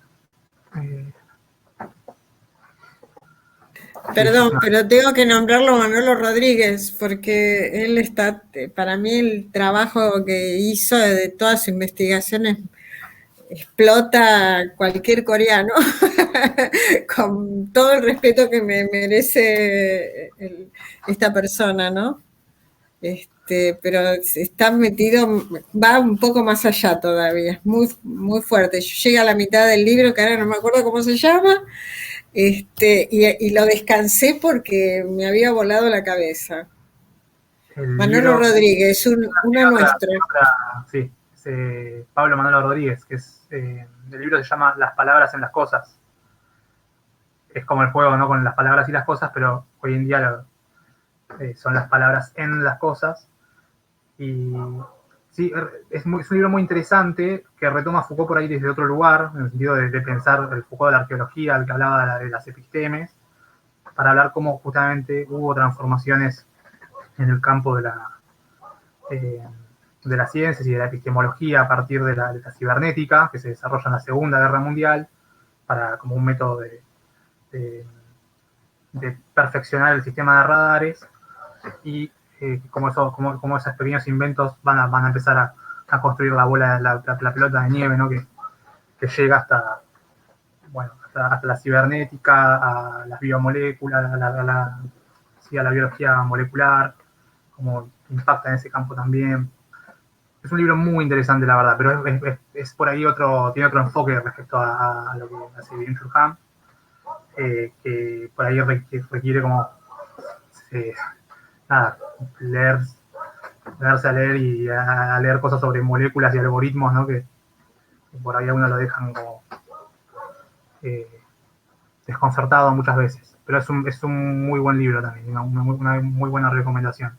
Perdón, pero tengo que nombrarlo a Manolo Rodríguez, porque él está, para mí el trabajo que hizo de todas sus investigaciones explota a cualquier coreano, con todo el respeto que me merece esta persona, ¿no? Pero está metido, va un poco más allá todavía, es muy, muy fuerte. Yo llegué a la mitad del libro, que ahora no me acuerdo cómo se llama, y lo descansé porque me había volado la cabeza. Manolo Rodríguez, uno nuestro. Sí, Pablo Manolo Rodríguez, que el libro se llama Las palabras en las cosas. Es como el juego, ¿no? Con las palabras y las cosas, pero hoy en día son las palabras en las cosas. Y sí, es un libro muy interesante que retoma a Foucault por ahí desde otro lugar, en el sentido de pensar el Foucault de la arqueología, el que hablaba de las epistemes, para hablar cómo justamente hubo transformaciones en el campo de las ciencias y de la epistemología a partir de la cibernética, que se desarrolla en la Segunda Guerra Mundial, como un método de perfeccionar el sistema de radares, y como esos pequeños inventos van a empezar a construir la pelota de nieve, ¿no? que llega hasta la cibernética, a las biomoléculas, a la biología molecular, como impacta en ese campo también. Es un libro muy interesante, la verdad, pero es por ahí tiene otro enfoque respecto a lo que hace Byung-Chul Han, que por ahí requiere como leerse a leer y a leer cosas sobre moléculas y algoritmos, ¿no? Que por ahí a uno lo dejan como desconcertado muchas veces. Pero es un muy buen libro también, una muy buena recomendación.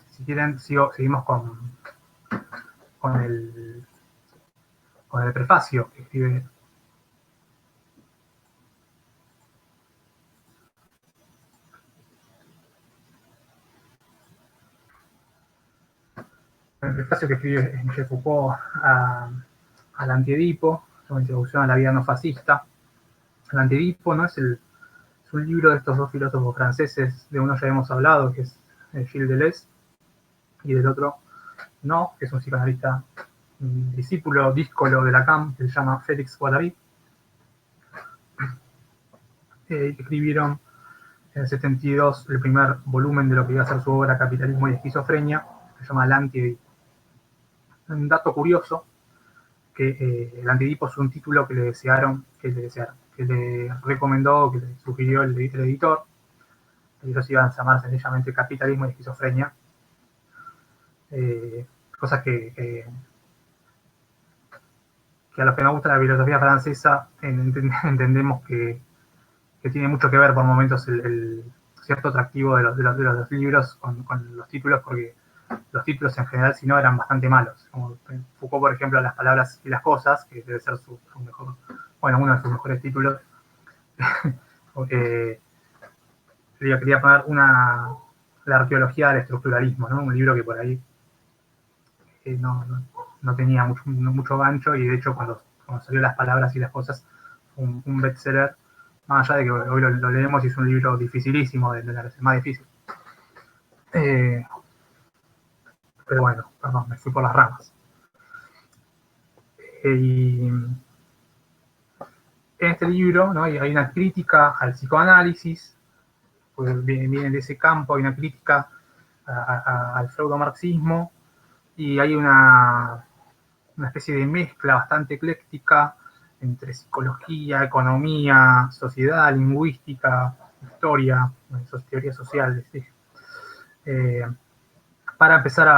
Si quieren, seguimos con con el prefacio que escribe Michel Foucault al Antiedipo, su introducción a la vida no fascista. El Antiedipo, ¿no? Es un libro de estos dos filósofos franceses, de uno ya hemos hablado, que es Gilles Deleuze, y del otro no, que es un psicoanalista, un discípulo díscolo de Lacan, que se llama Félix Guattari. Escribieron en el 72 el primer volumen de lo que iba a ser su obra Capitalismo y Esquizofrenia, que se llama El Antiedipo. Un dato curioso, que el Antiedipo es un título que le recomendó, que le sugirió el editor. Ellos iban a llamar sencillamente Capitalismo y Esquizofrenia. Cosas que a los que nos gusta la filosofía francesa entendemos que tiene mucho que ver por momentos el cierto atractivo de los libros con los títulos, porque los títulos en general, si no, eran bastante malos. Como Foucault, por ejemplo, Las palabras y las cosas, que debe ser su mejor, bueno, uno de sus mejores títulos. Quería poner la arqueología del estructuralismo, ¿no? Un libro que por ahí no tenía mucho gancho, y de hecho cuando salió Las palabras y las cosas, un bestseller, más allá de que hoy lo leemos y es un libro dificilísimo, de leer, es más difícil. Pero bueno, perdón, me fui por las ramas. Y en este libro, ¿no? Hay una crítica al psicoanálisis, pues viene de ese campo, hay una crítica al pseudomarxismo, y hay una especie de mezcla bastante ecléctica entre psicología, economía, sociedad, lingüística, historia, teorías sociales, ¿sí? Para empezar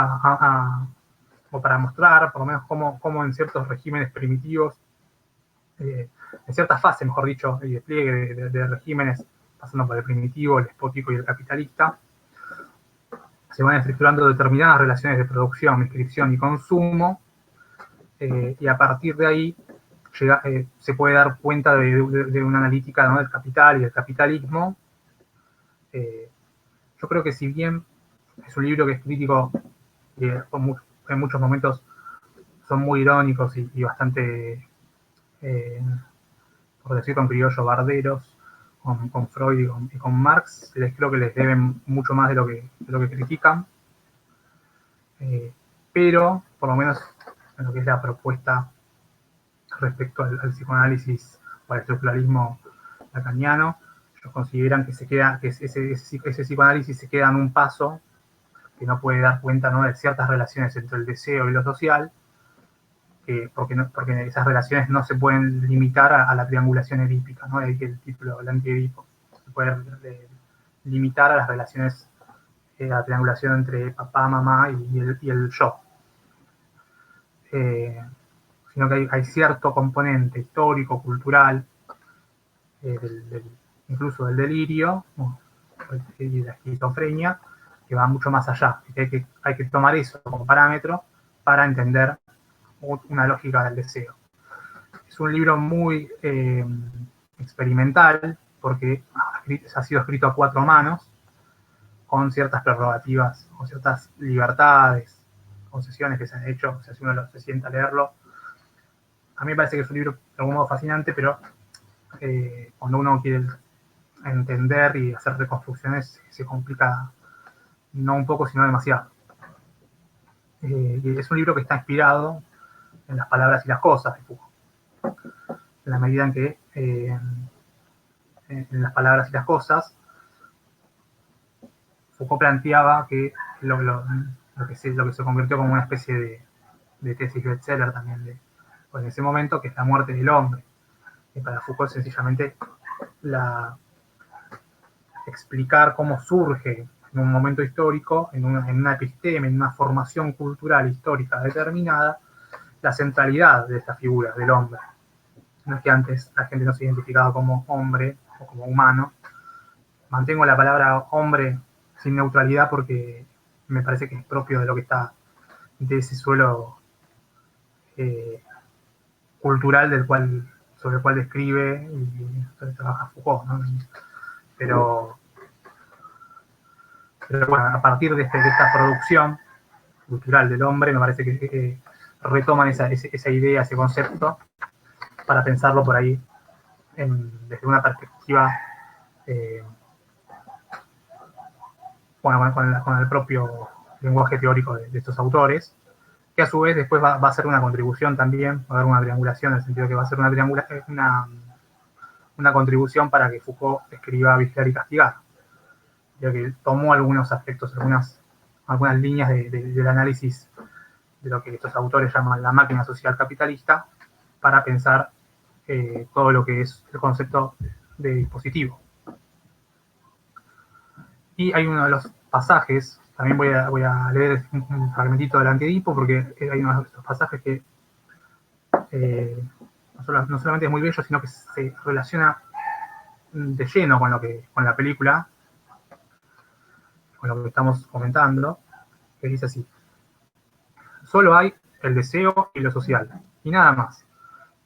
o para mostrar, por lo menos, cómo en ciertos regímenes primitivos, en ciertas fases, mejor dicho, el despliegue de regímenes, pasando por el primitivo, el despótico y el capitalista, se van estructurando determinadas relaciones de producción, inscripción y consumo, y a partir de ahí se puede dar cuenta de una analítica, ¿no? Del capital y del capitalismo. Yo creo que, si bien es un libro que es crítico, en muchos momentos son muy irónicos y bastante, por decir con criollo, barderos con Freud y con Marx, creo que les deben mucho más de lo que critican. Pero, por lo menos en lo que es la propuesta respecto al psicoanálisis o al estructuralismo lacaniano, ellos consideran que ese psicoanálisis se queda en un paso, que no puede dar cuenta, ¿no? De ciertas relaciones entre el deseo y lo social, porque esas relaciones no se pueden limitar a la triangulación edípica, ¿no? De ahí que el título, el Antiedipo, se puede limitar a las relaciones, a la triangulación entre papá, mamá y el yo. Sino que hay cierto componente histórico, cultural, incluso del delirio y de la esquizofrenia, que va mucho más allá. Hay que tomar eso como parámetro para entender una lógica del deseo. Es un libro muy experimental, porque ha sido escrito a 4 manos, con ciertas prerrogativas, con ciertas libertades, concesiones que se han hecho. O sea, si uno se sienta a leerlo, a mí me parece que es un libro de algún modo fascinante, pero cuando uno quiere entender y hacer reconstrucciones, se complica, no un poco, sino demasiado. Y es un libro que está inspirado en Las palabras y las cosas de Foucault, en la medida en que en Las palabras y las cosas Foucault planteaba que lo que se convirtió como una especie de tesis bestseller también en ese momento, que es la muerte del hombre. Y para Foucault, sencillamente, explicar cómo surge en un momento histórico, en una episteme, en una formación cultural histórica determinada, la centralidad de esta figura del hombre. No es que antes la gente no se identificaba como hombre o como humano. Mantengo la palabra hombre sin neutralidad, porque me parece que es propio de lo que está, de ese suelo cultural sobre el cual describe y sobre trabaja Foucault, ¿no? Pero bueno, a partir de esta producción cultural del hombre, me parece que retoman esa idea, ese concepto, para pensarlo por ahí desde una perspectiva, bueno, con el propio lenguaje teórico de estos autores, que a su vez después va a ser una contribución también, va a haber una triangulación, en el sentido que va a ser una contribución para que Foucault escriba Vigilar y Castigar, ya que tomó algunos aspectos, algunas líneas del análisis de lo que estos autores llaman la máquina social capitalista, para pensar todo lo que es el concepto de dispositivo. Y hay uno de los pasajes, también voy a leer un fragmentito del Antiedipo, porque hay uno de estos pasajes que no solamente es muy bello, sino que se relaciona de lleno con la película, con lo que estamos comentando, que dice así: solo hay el deseo y lo social, y nada más.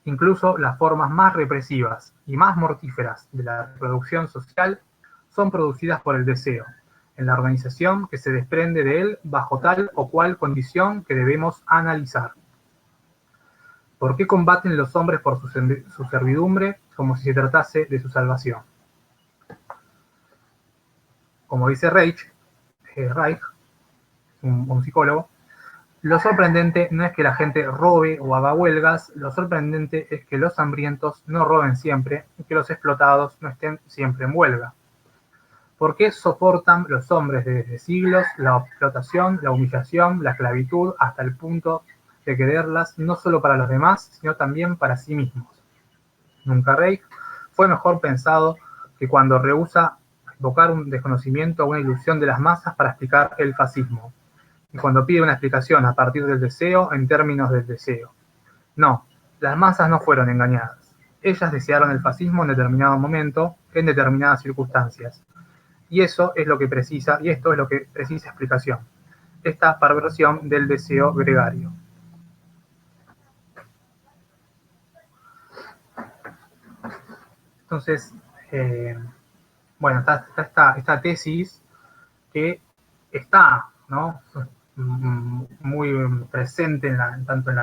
Incluso las formas más represivas y más mortíferas de la reproducción social son producidas por el deseo, en la organización que se desprende de él bajo tal o cual condición que debemos analizar. ¿Por qué combaten los hombres por su servidumbre como si se tratase de su salvación? Como dice Reich, un psicólogo, lo sorprendente no es que la gente robe o haga huelgas, lo sorprendente es que los hambrientos no roben siempre y que los explotados no estén siempre en huelga. ¿Por qué soportan los hombres desde siglos la explotación, la humillación, la esclavitud, hasta el punto de quererlas no solo para los demás, sino también para sí mismos? Nunca Reich fue mejor pensado que cuando rehúsa evocar un desconocimiento o una ilusión de las masas para explicar el fascismo, y cuando pide una explicación a partir del deseo en términos del deseo. No, las masas no fueron engañadas. Ellas desearon el fascismo en determinado momento, en determinadas circunstancias. Y esto es lo que precisa explicación. Esta perversión del deseo gregario. Entonces, bueno, está esta tesis que está, ¿no?, muy presente tanto en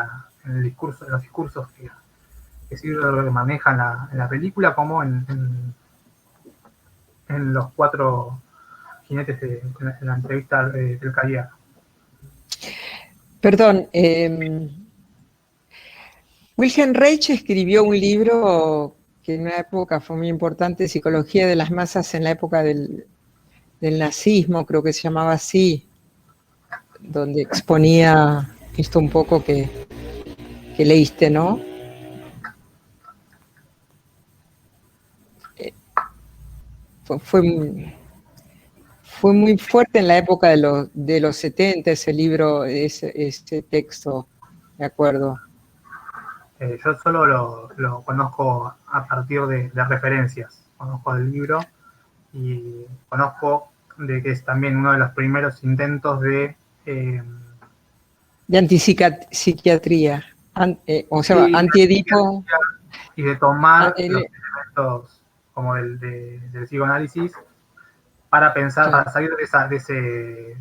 el discurso, en los discursos que Silver maneja en la película, como en los cuatro jinetes en la entrevista del Cahiers. Perdón, Wilhelm Reich escribió un libro que en una época fue muy importante, Psicología de las Masas en la época del nazismo, creo que se llamaba así, donde exponía esto un poco que leíste, ¿no? Fue muy fuerte en la época de los 70 ese libro, ese texto, me acuerdo. Yo solo lo conozco a partir de referencias. Conozco el libro y conozco de que es también uno de los primeros intentos de antipsiquiatría, o sea, sí, Antiedipo. Y de tomar los elementos como del psicoanálisis para pensar, claro, para salir de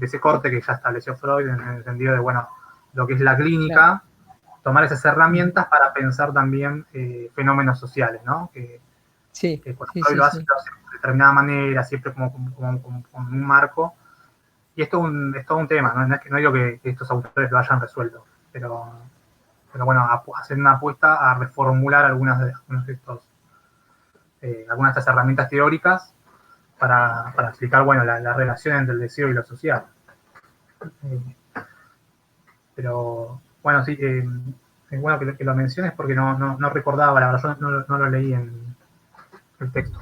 ese corte que ya estableció Freud, en el sentido de, bueno, lo que es la clínica, claro, tomar esas herramientas para pensar también fenómenos sociales, ¿no? Que cuando Freud lo hace de determinada manera, siempre como un marco. Y es todo un tema, ¿no? No digo que estos autores lo hayan resuelto, pero bueno, hacer una apuesta a reformular algunas de estas herramientas teóricas para explicar, bueno, la relación entre el deseo y lo social. Pero, bueno, sí, es bueno que lo menciones porque no recordaba, la verdad, yo no lo leí en el texto.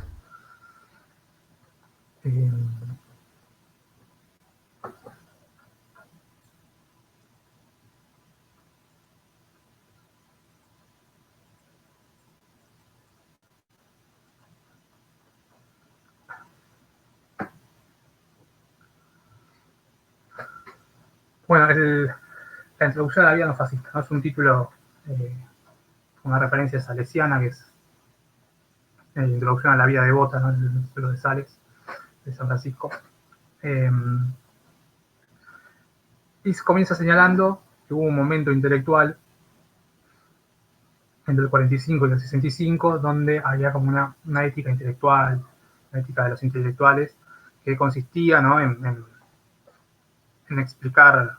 Bueno, la introducción a la vida no fascista, ¿no? Es un título una referencia salesiana, que es la introducción a la vida devota, ¿no? El suelo de Sales, de San Francisco. Y comienza señalando que hubo un momento intelectual entre el 45 y el 65, donde había como una ética intelectual, una ética de los intelectuales, que consistía, ¿no?, en explicar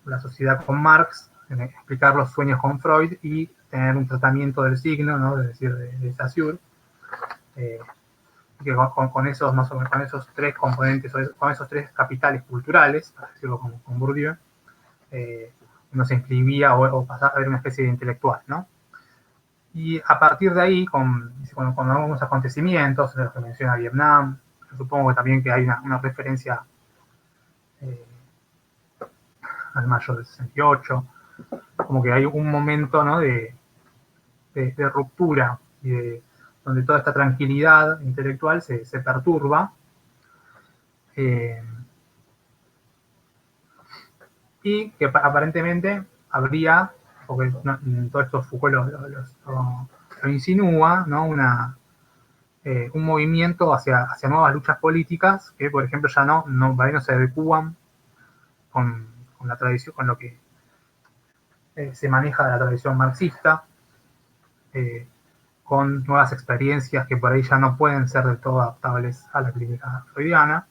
la sociedad con Marx, en explicar los sueños con Freud y tener un tratamiento del signo, ¿no?, es decir, de Saussure, que con esos, más o menos, con esos tres componentes, con esos tres capitales culturales, para decirlo con Bourdieu, uno se inscribía o pasaba a ver una especie de intelectual, ¿no? Y a partir de ahí, con algunos acontecimientos, los que menciona Vietnam, yo supongo que también que hay una referencia al mayo del 68, como que hay un momento, ¿no?, de ruptura, y donde toda esta tranquilidad intelectual se perturba, y que aparentemente habría, porque todo esto Foucault lo insinúa, ¿no?, un movimiento hacia nuevas luchas políticas que, por ejemplo, ya no se adecúan con la tradición, con lo que se maneja de la tradición marxista, con nuevas experiencias que por ahí ya no pueden ser del todo adaptables a la clínica freudiana,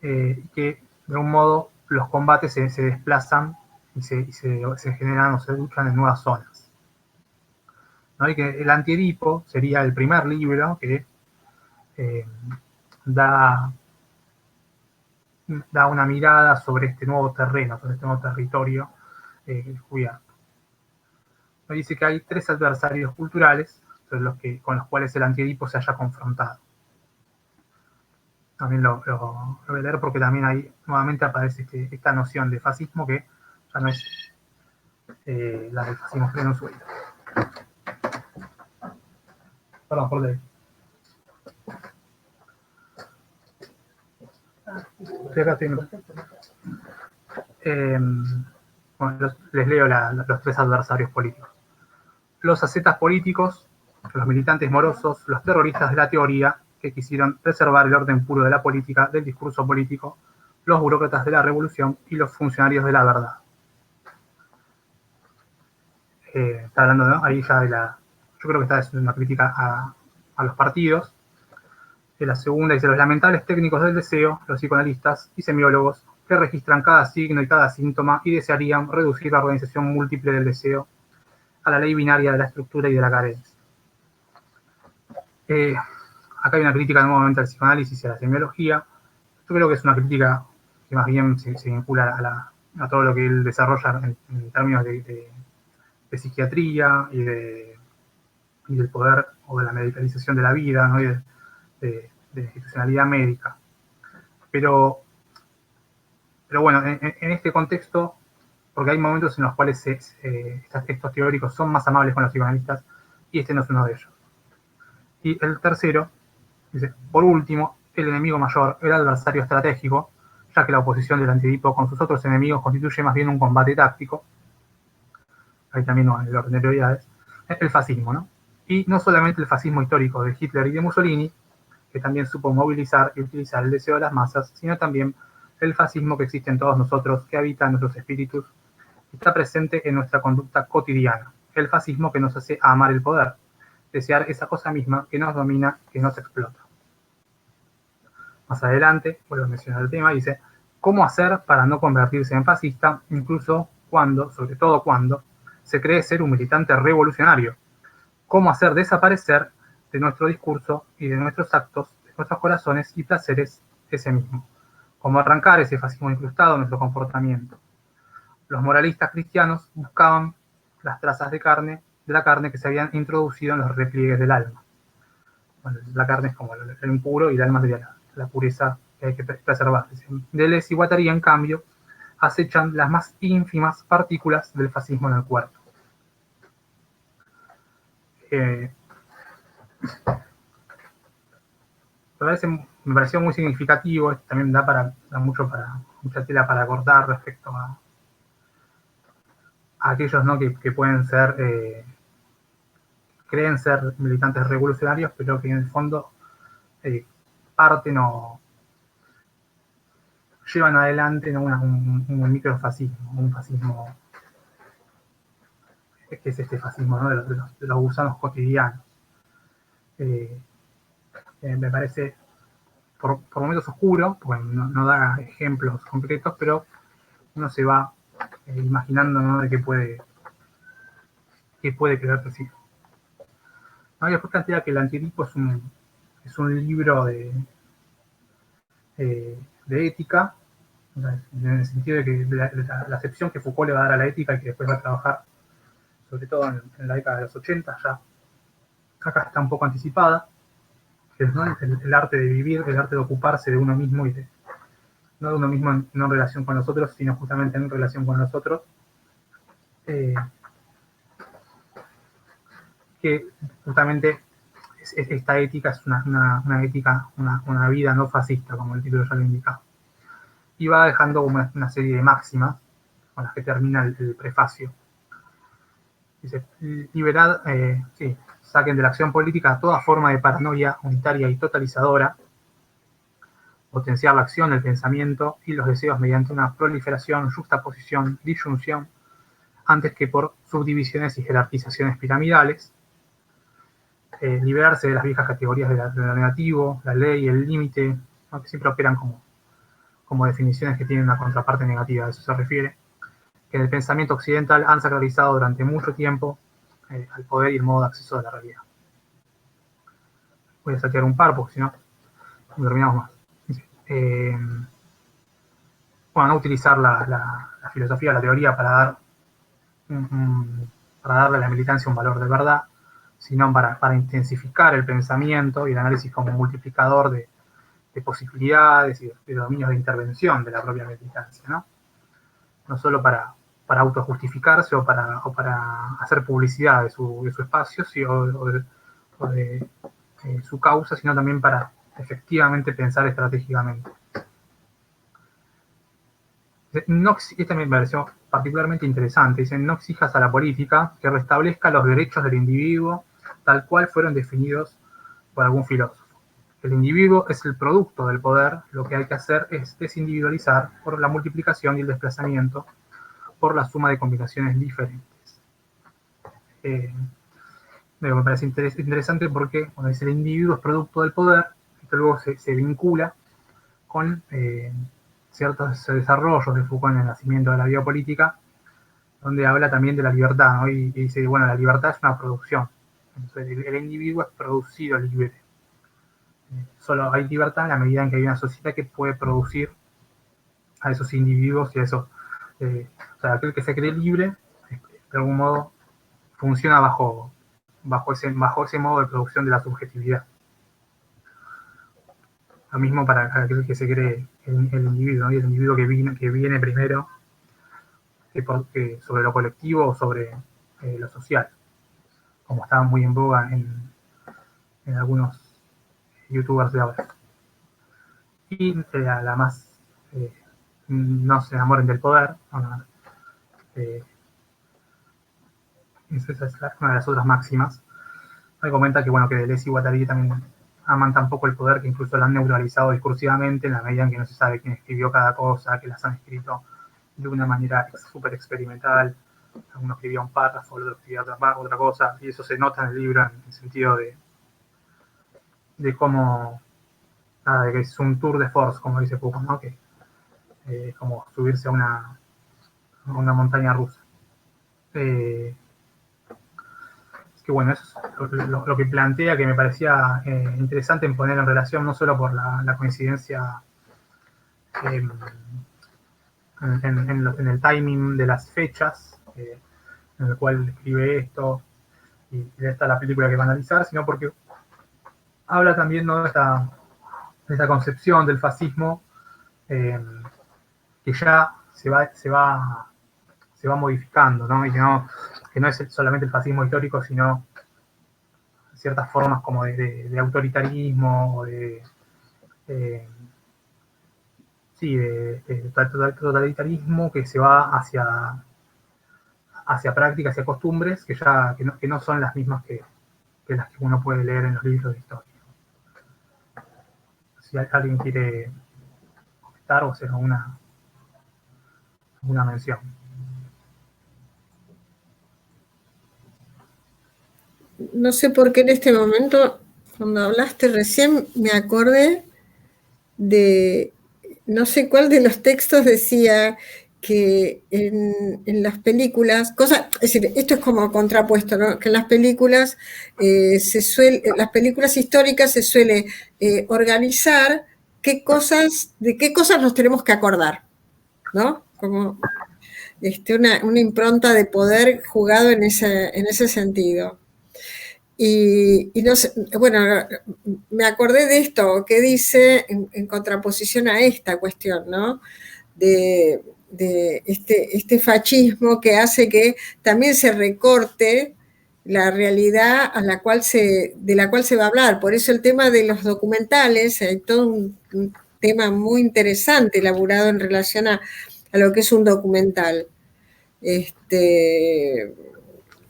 y que de un modo los combates se desplazan y se generan o se luchan en nuevas zonas, ¿no? Y que el Antiedipo sería el primer libro que da una mirada sobre este nuevo terreno, sobre este nuevo territorio cubierto. Dice que hay tres adversarios culturales con los cuales el Antiedipo se haya confrontado. También lo voy a leer porque también ahí nuevamente aparece esta noción de fascismo que ya no es la del fascismo pleno sueldo. Perdón, por ley. Estoy acá, bueno, les leo los tres adversarios políticos. Los ascetas políticos, los militantes morosos, los terroristas de la teoría, que quisieron preservar el orden puro de la política, del discurso político, los burócratas de la revolución y los funcionarios de la verdad. Está hablando, ¿no?, ahí ya yo creo que esta es una crítica a los partidos. La segunda dice: los lamentables técnicos del deseo, los psicoanalistas y semiólogos, que registran cada signo y cada síntoma y desearían reducir la organización múltiple del deseo a la ley binaria de la estructura y de la carencia. Acá hay una crítica nuevamente al psicoanálisis y a la semiología. Yo creo que es una crítica que más bien se vincula a todo lo que él desarrolla en términos de psiquiatría y del poder o de la medicalización de la vida, ¿no?, y de institucionalidad médica. Pero bueno, en este contexto, porque hay momentos en los cuales estos textos teóricos son más amables con los psicoanalistas, y este no es uno de ellos. Y el tercero dice: por último, el enemigo mayor, el adversario estratégico, ya que la oposición del Antiedipo con sus otros enemigos constituye más bien un combate táctico. Ahí también no, en el orden de prioridades, el fascismo, ¿no? Y no solamente el fascismo histórico de Hitler y de Mussolini, que también supo movilizar y utilizar el deseo de las masas, sino también el fascismo que existe en todos nosotros, que habita en nuestros espíritus, y está presente en nuestra conducta cotidiana. El fascismo que nos hace amar el poder, desear esa cosa misma que nos domina, que nos explota. Más adelante, vuelvo a mencionar el tema, dice: ¿cómo hacer para no convertirse en fascista, incluso cuando, sobre todo cuando, se cree ser un militante revolucionario? ¿Cómo hacer desaparecer de nuestro discurso y de nuestros actos, de nuestros corazones y placeres, ese mismo? ¿Cómo arrancar ese fascismo incrustado en nuestro comportamiento? Los moralistas cristianos buscaban las trazas de la carne que se habían introducido en los repliegues del alma. Bueno, la carne es como el impuro y el alma sería la pureza que hay que preservar. Deleuze y Guattari, en cambio, acechan las más ínfimas partículas del fascismo en el cuerpo. Me pareció muy significativo. También da mucha tela para cortar respecto aquellos, ¿no?, que pueden ser, creen ser militantes revolucionarios, pero que en el fondo parten o llevan adelante, ¿no?, un microfascismo, un fascismo, que es este fascismo, ¿no?, de los gusanos cotidianos. Me parece por momentos oscuro, porque no da ejemplos concretos, pero uno se va imaginando, ¿no?, de qué puede querer decir. ¿No? Y después plantea que el Antiedipo es un libro de ética, en el sentido de que la acepción que Foucault le va a dar a la ética y que después va a trabajar, sobre todo en la década de los 80, ya acá está un poco anticipada, que es, ¿no?, el arte de vivir, el arte de ocuparse de uno mismo y no de uno mismo no en relación con los otros, sino justamente en relación con los otros. Que justamente esta ética es una ética, una vida no fascista, como el título ya lo indica. Y va dejando como una serie de máximas con las que termina el prefacio. Dice: liberad, saquen de la acción política toda forma de paranoia unitaria y totalizadora, potenciar la acción, el pensamiento y los deseos mediante una proliferación, juxtaposición, disyunción, antes que por subdivisiones y jerarquizaciones piramidales. Liberarse de las viejas categorías de lo negativo, la ley, el límite, ¿no?, que siempre operan como definiciones que tienen una contraparte negativa, a eso se refiere, que en el pensamiento occidental han sacralizado durante mucho tiempo al poder y el modo de acceso a la realidad. Voy a saltear un par, porque si no, no terminamos más. Bueno, no utilizar la filosofía, la teoría para darle a la militancia un valor de verdad, sino para intensificar el pensamiento y el análisis como multiplicador de posibilidades y de dominios de intervención de la propia militancia, ¿no? No solo para autojustificarse o para hacer publicidad de su espacio, o de su causa, sino también para efectivamente pensar estratégicamente. Esta me pareció particularmente interesante. Dicen: no exijas a la política que restablezca los derechos del individuo tal cual fueron definidos por algún filósofo. El individuo es el producto del poder, lo que hay que hacer es desindividualizar por la multiplicación y el desplazamiento por la suma de combinaciones diferentes. Me parece interesante porque cuando dice el individuo es producto del poder, esto luego se vincula con ciertos desarrollos de Foucault en el nacimiento de la biopolítica, donde habla también de la libertad, ¿no? Y dice: bueno, la libertad es una producción. Entonces, el individuo es producido libre. Solo hay libertad en la medida en que hay una sociedad que puede producir a esos individuos y a esos. O sea, aquel que se cree libre, de algún modo, funciona bajo ese modo de producción de la subjetividad. Lo mismo para aquel que se cree el individuo, ¿no? Y el individuo que viene primero que sobre lo colectivo o sobre lo social, como estaba muy en boga en algunos youtubers de ahora. Y la más no se enamoren del poder, esa es una de las otras máximas. Me comenta que, bueno, que Deleuze y Guattari también aman tan poco el poder que incluso lo han neutralizado discursivamente en la medida en que no se sabe quién escribió cada cosa, que las han escrito de una manera súper experimental. Uno escribía un párrafo, el otro escribía otra cosa, y eso se nota en el libro en el sentido de cómo, nada, de que es un tour de force, como dice Foucault, ¿no? Que como subirse a una montaña rusa. Es que bueno, eso es lo que plantea, que me parecía interesante en poner en relación, no solo por la coincidencia en el timing de las fechas, en el cual escribe esto, y esta es la película que va a analizar, sino porque habla también, ¿no?, de esta concepción del fascismo que ya se va modificando, ¿no? Y que no es solamente el fascismo histórico, sino ciertas formas como de autoritarismo o de totalitarismo que se va hacia prácticas y hacia costumbres que no son las mismas que las que uno puede leer en los libros de historia. Si alguien quiere comentar o hacer alguna mención. No sé por qué en este momento, cuando hablaste recién, me acordé de, no sé cuál de los textos decía que en las películas, es decir, esto es como contrapuesto, ¿no? Que en las películas las películas históricas se suele organizar de qué cosas nos tenemos que acordar, ¿no? Como una impronta de poder jugado en ese sentido. Y no sé, bueno, me acordé de esto que dice en contraposición a esta cuestión, ¿no? De este fascismo que hace que también se recorte la realidad de la cual se va a hablar. Por eso el tema de los documentales, hay todo un tema muy interesante elaborado en relación a lo que es un documental.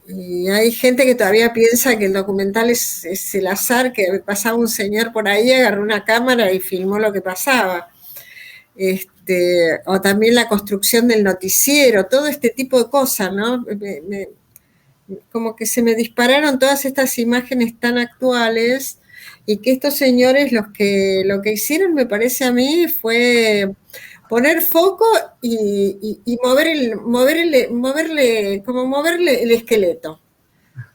Y hay gente que todavía piensa que el documental es el azar, que pasaba un señor por ahí, agarró una cámara y filmó lo que pasaba. O también la construcción del noticiero, todo este tipo de cosas, ¿no? Como que se me dispararon todas estas imágenes tan actuales y que estos señores lo que hicieron, me parece a mí, fue poner foco y moverle el esqueleto.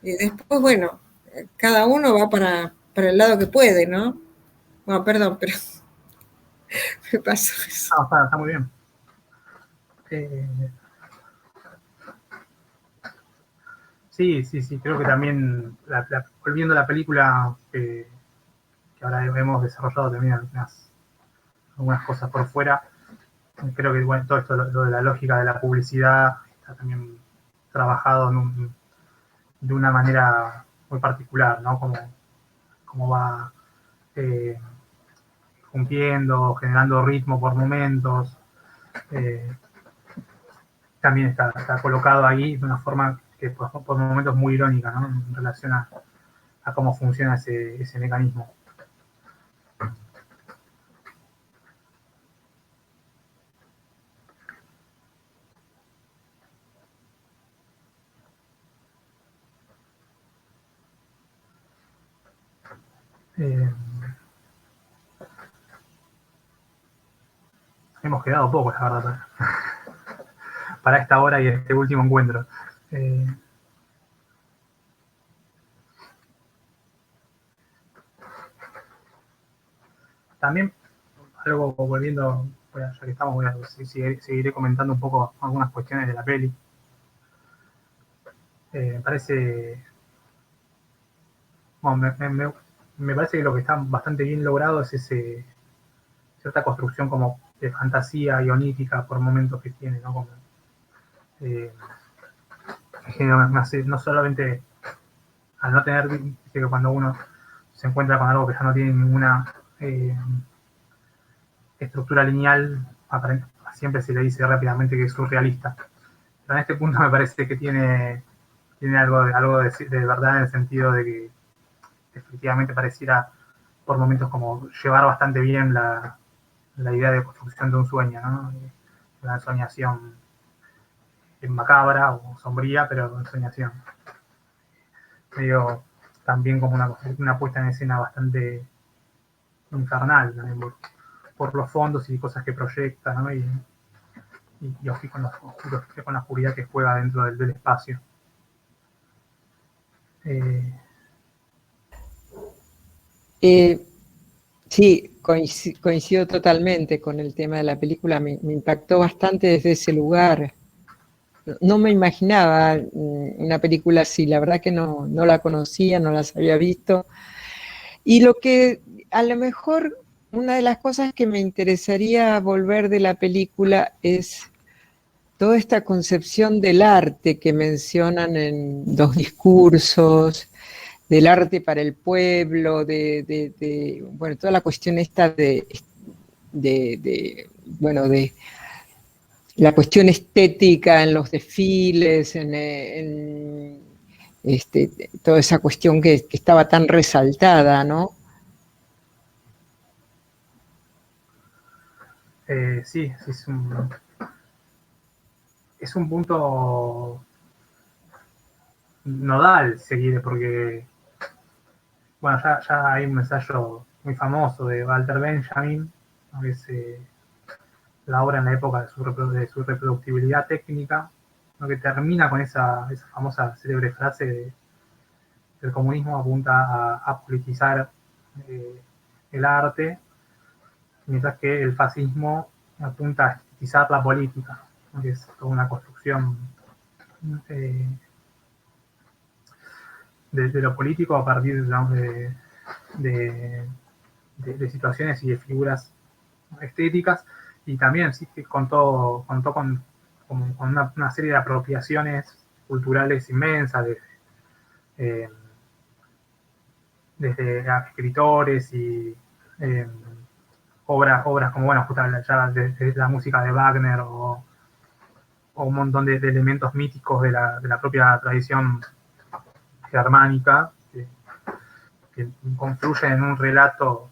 Y después, bueno, cada uno va para el lado que puede, ¿no? Bueno, perdón, pero me pasó eso. No, está muy bien. Sí, creo que también, volviendo a la película, que ahora hemos desarrollado también algunas cosas por fuera, creo que bueno, todo esto, lo de la lógica de la publicidad, está también trabajado de una manera muy particular, ¿no? Cómo va cumpliendo, generando ritmo por momentos. También está colocado ahí de una forma que por momentos muy irónica, ¿no? En relación a cómo funciona ese mecanismo. Hemos quedado pocos, la verdad, para esta hora y este último encuentro. También, algo volviendo, ya que estamos, seguiré comentando un poco algunas cuestiones de la peli. Me parece, bueno, me parece que lo que está bastante bien logrado es cierta construcción como de fantasía y onírica por momentos que tiene, ¿no? Como, no solamente al no tener, que cuando uno se encuentra con algo que ya no tiene ninguna estructura lineal, siempre se le dice rápidamente que es surrealista. Pero en este punto me parece que tiene algo de verdad, en el sentido de que efectivamente pareciera por momentos como llevar bastante bien la idea de construcción de un sueño, ¿no? Una ensoñación macabra o sombría, pero ensoñación. Medio también como una puesta en escena bastante infernal, también por los fondos y cosas que proyecta, ¿no? Y con la oscuridad que juega dentro del espacio. Sí, coincido totalmente con el tema de la película, me impactó bastante desde ese lugar. No me imaginaba una película así, la verdad que no la conocía, no las había visto. Y lo que a lo mejor una de las cosas que me interesaría volver de la película es toda esta concepción del arte que mencionan en los discursos, del arte para el pueblo, bueno, toda la cuestión esta de la cuestión estética en los desfiles, toda esa cuestión que estaba tan resaltada, ¿no? Sí, sí, es un punto nodal seguir, porque, bueno, ya hay un ensayo muy famoso de Walter Benjamin, ¿no? Que es la obra en la época de su reproductibilidad técnica, ¿no? Que termina con esa famosa célebre frase de que el comunismo apunta a politizar el arte, mientras que el fascismo apunta a estetizar la política, ¿no? Que es toda una construcción eh, de lo político a partir, digamos, de situaciones y de figuras estéticas, y también sí que contó con una serie de apropiaciones culturales inmensas, eh, desde escritores y eh, obras como, bueno, justamente ya de la música de Wagner o un montón de elementos míticos de la propia tradición germánica que confluyen en un relato,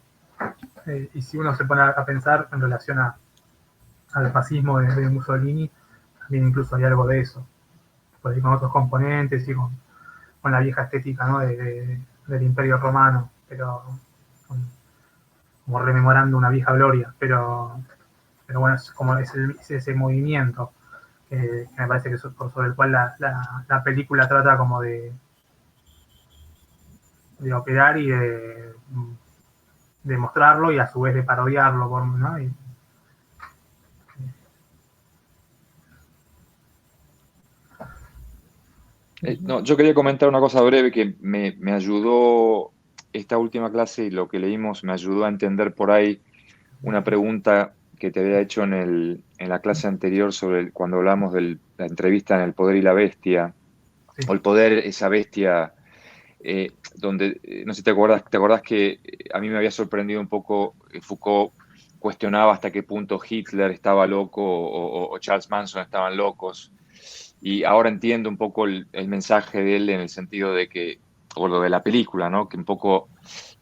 y si uno se pone a pensar en relación al fascismo de Mussolini, también incluso hay algo de eso, por ahí con otros componentes y con la vieja estética, ¿no? Del Imperio Romano, pero como rememorando una vieja gloria, pero bueno, es como es ese movimiento que me parece que sobre el cual la película trata como de operar y de mostrarlo y a su vez de parodiarlo, ¿no? No, yo quería comentar una cosa breve que me ayudó esta última clase y lo que leímos me ayudó a entender por ahí una pregunta que te había hecho en la clase anterior sobre cuando hablamos de la entrevista en El Poder y la Bestia, Sí. o El Poder, esa bestia, donde, no sé si te acordás que a mí me había sorprendido un poco, Foucault cuestionaba hasta qué punto Hitler estaba loco o Charles Manson estaban locos. Y ahora entiendo un poco el mensaje de él en el sentido de que, o lo de la película, ¿no? Que un poco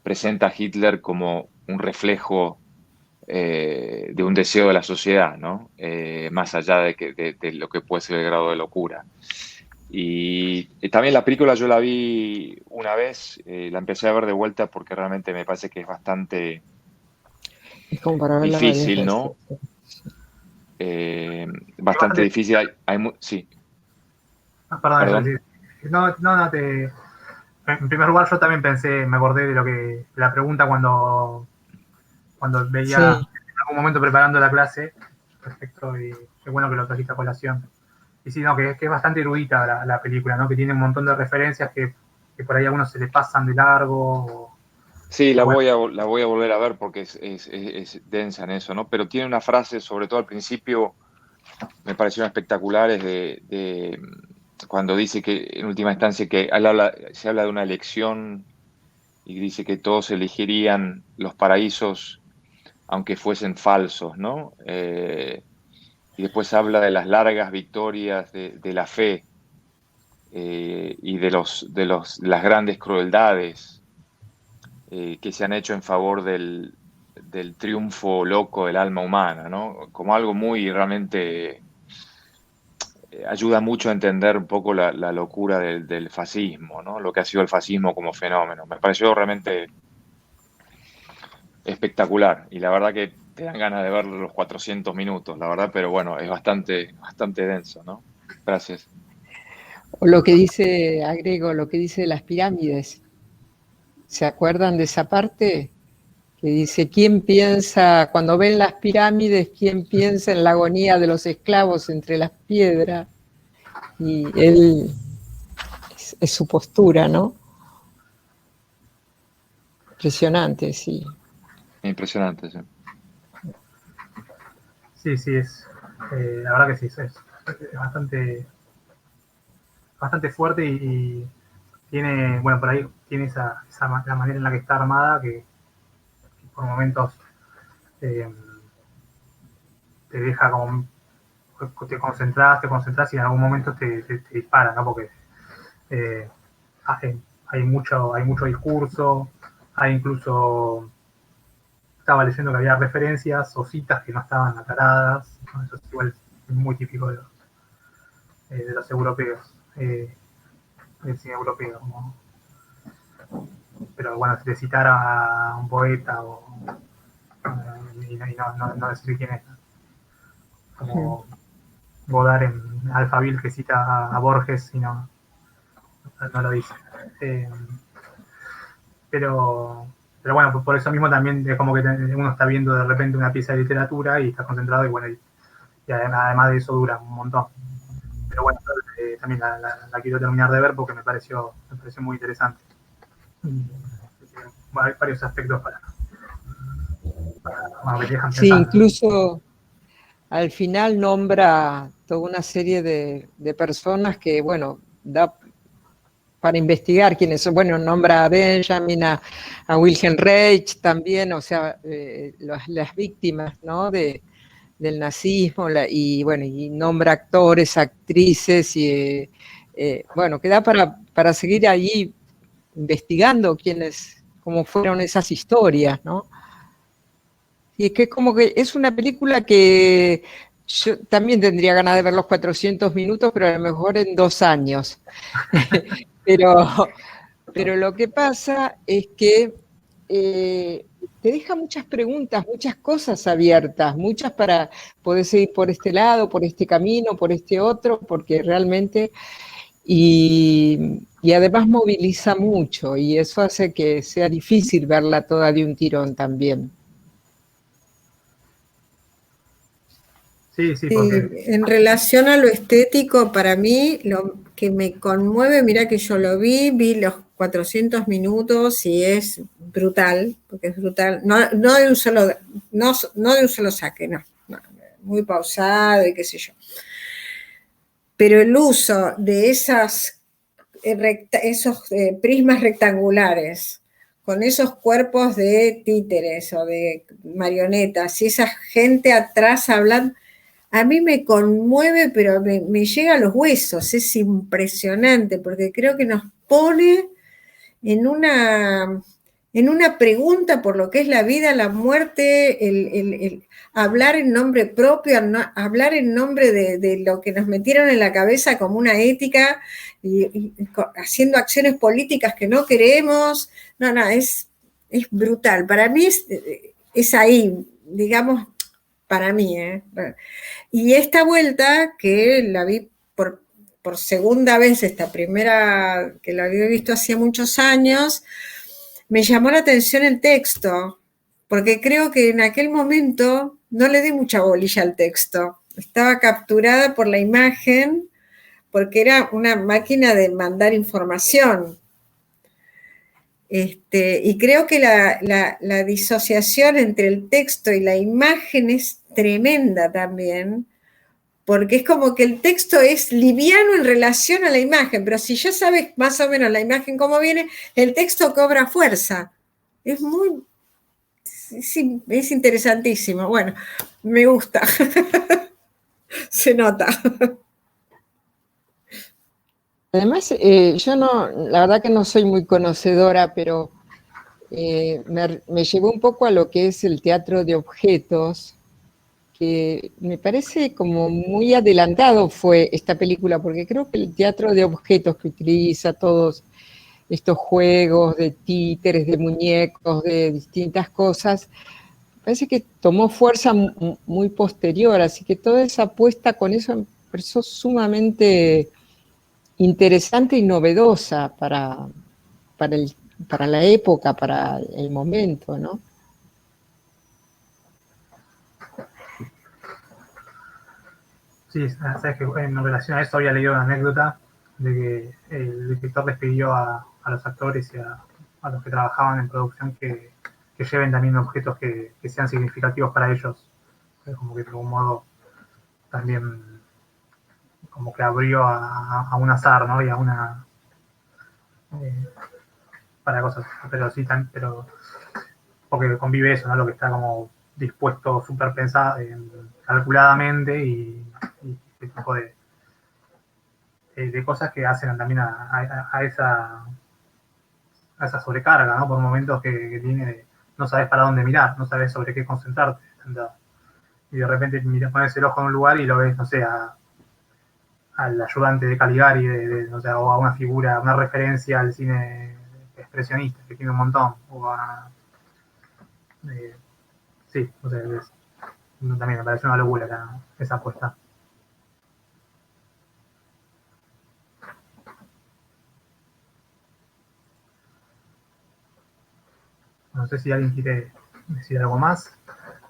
presenta a Hitler como un reflejo de un deseo de la sociedad, ¿no? Más allá de lo que puede ser el grado de locura. Y también la película yo la vi una vez, la empecé a ver de vuelta porque realmente me parece que es bastante Es como para verla varias difícil, veces. ¿no? Bastante difícil. Sí, Perdón, eso perdón. decir. No, en primer lugar, yo también pensé, me acordé la pregunta cuando veía Sí, en algún momento preparando la clase respecto, y qué bueno que lo trajiste a colación. Y sí, no, que es bastante erudita la película, ¿no? Que tiene un montón de referencias que por ahí a algunos se le pasan de largo. Sí, O bueno, la voy a volver a ver porque es densa en eso, ¿no? Pero tiene una frase, sobre todo al principio, me parecieron espectaculares cuando dice que, en última instancia, que se habla de una elección y dice que todos elegirían los paraísos aunque fuesen falsos, ¿no? Y después habla de las largas victorias de la fe y las grandes crueldades que se han hecho en favor del triunfo loco del alma humana, ¿no? Como algo muy realmente ayuda mucho a entender un poco la locura del fascismo, ¿no? Lo que ha sido el fascismo como fenómeno. Me pareció realmente espectacular y la verdad que te dan ganas de ver los 400 minutos, la verdad, pero bueno, es bastante denso, ¿no? Gracias. o lo que dice, agrego, lo que dice de las pirámides. ¿Se acuerdan de esa parte? Que dice, ¿quién piensa, cuando ven las pirámides, quién piensa en la agonía de los esclavos entre las piedras? Y él, es su postura, ¿no? Impresionante, sí. Impresionante, sí. sí, la verdad que sí, es bastante fuerte y tiene, bueno, por ahí tiene la manera en la que está armada que por momentos eh, te deja como te concentrás y en algún momento te dispara, ¿no? Porque hay mucho discurso, hay incluso, estaba leyendo que había referencias o citas que no estaban aclaradas, ¿no? Eso es igual es muy típico de los europeos, del cine europeo, como, pero bueno, de citar a un poeta y no decir quién es, como Godard en Alphaville que cita a Borges y no lo dice. Pero bueno, por eso mismo también es como que uno está viendo de repente una pieza de literatura y está concentrado y bueno, y además de eso dura un montón. Pero bueno, también la quiero terminar de ver porque me pareció muy interesante. Hay varios aspectos para que te dejan Sí, pensando. incluso al final nombra toda una serie de personas que, bueno, da para investigar quiénes son. Bueno, nombra a Benjamin, a Wilhelm Reich también, o sea, las víctimas, ¿no? del nazismo, y bueno, y nombra actores, actrices, y bueno, queda para seguir ahí investigando cómo fueron esas historias, ¿no? Y es que como que es una película que yo también tendría ganas de ver los 400 minutos, pero a lo mejor en 2 años. Pero lo que pasa es que te deja muchas preguntas, muchas cosas abiertas, muchas para poder seguir por este lado, por este camino, por este otro, porque realmente, y además moviliza mucho, y eso hace que sea difícil verla toda de un tirón también. Sí, porque En relación a lo estético, para mí lo que me conmueve, mira que yo vi los 400 minutos y es brutal, porque es brutal, no de un solo, no de un solo saque, no, muy pausado y qué sé yo. Pero el uso de esos prismas rectangulares, con esos cuerpos de títeres o de marionetas y esa gente atrás hablando, a mí me conmueve, pero me llega a los huesos, es impresionante, porque creo que nos pone en una pregunta por lo que es la vida, la muerte, el hablar en nombre propio, hablar en nombre de lo que nos metieron en la cabeza como una ética, y haciendo acciones políticas que no queremos. No, es brutal. Para mí es ahí, digamos, para mí, Y esta vuelta, que la vi por segunda vez, esta primera que la había visto hacía muchos años, me llamó la atención el texto, porque creo que en aquel momento no le di mucha bolilla al texto. Estaba capturada por la imagen, porque era una máquina de mandar información. Y creo que la disociación entre el texto y la imagen es tremenda también, porque es como que el texto es liviano en relación a la imagen, pero si ya sabes más o menos la imagen cómo viene, el texto cobra fuerza. Es es interesantísimo. Bueno, me gusta. Se nota. Además, yo la verdad que no soy muy conocedora, pero me llevó un poco a lo que es el teatro de objetos, que me parece como muy adelantado fue esta película, porque creo que el teatro de objetos que utiliza todos estos juegos de títeres, de muñecos, de distintas cosas, parece que tomó fuerza muy posterior, así que toda esa apuesta con eso me pareció sumamente interesante y novedosa para la época, para el momento, ¿no? sí, sabes que en relación a eso había leído una anécdota de que el director les pidió a los actores y a los que trabajaban en producción que lleven también objetos que sean significativos para ellos. Como que de algún modo también como que abrió a un azar, ¿no? Y a una para cosas, pero sí, pero porque convive eso, ¿no? Lo que está como dispuesto súper pensado, calculadamente y este tipo de cosas que hacen también a esa sobrecarga, ¿no? Por momentos que tiene, no sabes para dónde mirar, no sabes sobre qué concentrarte. Y de repente pones el ojo en un lugar y lo ves, no sé, al ayudante de Caligari, no sé, o a una figura, una referencia al cine expresionista, que tiene un montón, o a... sí, o sea, también me parece una locura esa apuesta. No sé si alguien quiere decir algo más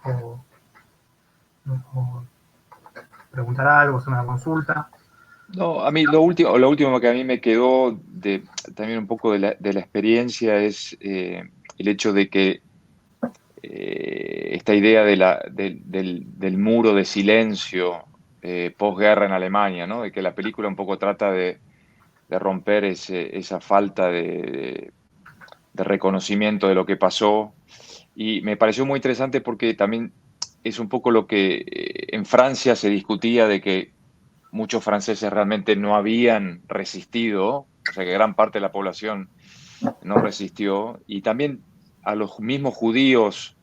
o preguntar algo, hacer una consulta. No, a mí lo último que a mí me quedó también un poco de la experiencia es el hecho de que esta idea del muro de silencio posguerra en Alemania, ¿no? De que la película un poco trata de romper esa falta de reconocimiento de lo que pasó. Y me pareció muy interesante porque también es un poco lo que en Francia se discutía de que muchos franceses realmente no habían resistido, o sea que gran parte de la población no resistió, y también a los mismos judíos,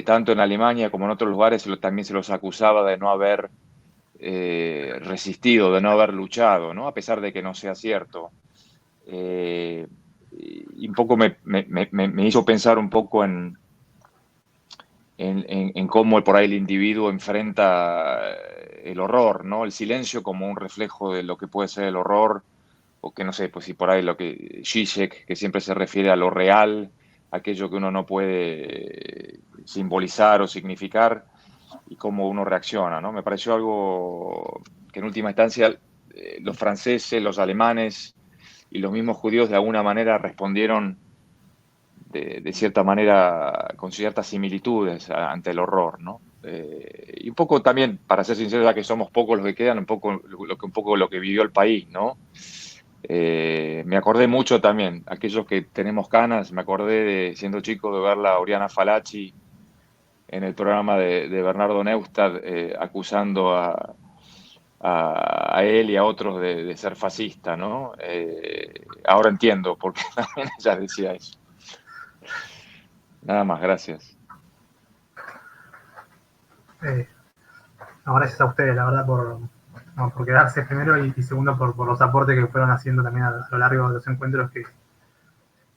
tanto en Alemania como en otros lugares, también se los acusaba de no haber resistido, de no haber luchado, ¿no? A pesar de que no sea cierto. Y un poco me hizo pensar un poco en cómo por ahí el individuo enfrenta el horror, ¿no? El silencio como un reflejo de lo que puede ser el horror, o que no sé, pues si por ahí lo que Zizek, que siempre se refiere a lo real, aquello que uno no puede simbolizar o significar, y cómo uno reacciona, ¿no? Me pareció algo que en última instancia los franceses, los alemanes y los mismos judíos de alguna manera respondieron de cierta manera, con ciertas similitudes ante el horror, ¿no? Y un poco también, para ser sincero, ya que somos pocos los que quedan, un poco lo que vivió el país, ¿no? Me acordé mucho también, aquellos que tenemos canas, me acordé de, siendo chico, de ver a Oriana Fallaci en el programa de Bernardo Neustadt acusando a él y a otros de ser fascista, ¿no? Ahora entiendo por qué también ella decía eso. Nada más, gracias. No, gracias a ustedes, la verdad, por quedarse primero y segundo por los aportes que fueron haciendo también a lo largo de los encuentros que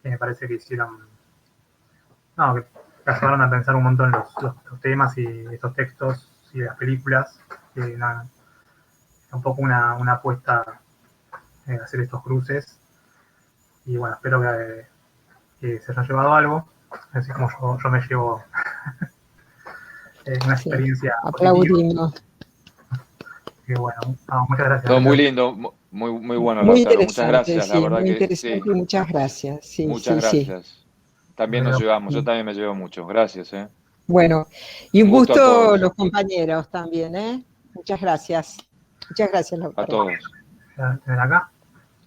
me parece que hicieron, no, que ayudaron a pensar un montón los temas y estos textos y las películas. Nada, un poco una apuesta en hacer estos cruces. Y bueno, espero que se haya llevado algo, así como yo me llevo una experiencia aplaudimos. Que bueno, muchas gracias. Todo muy lindo, muy bueno, Muy Lautaro. Muchas interesante, gracias, sí, la verdad muy que interesante sí. y muchas gracias. Sí, Muchas sí, gracias. sí. También nos llevamos, yo también me llevo mucho. Gracias, Bueno, y un gusto a gusto todos. los compañeros también, ¿eh? Muchas gracias. Muchas gracias, Lautaro. A todos. Ven acá.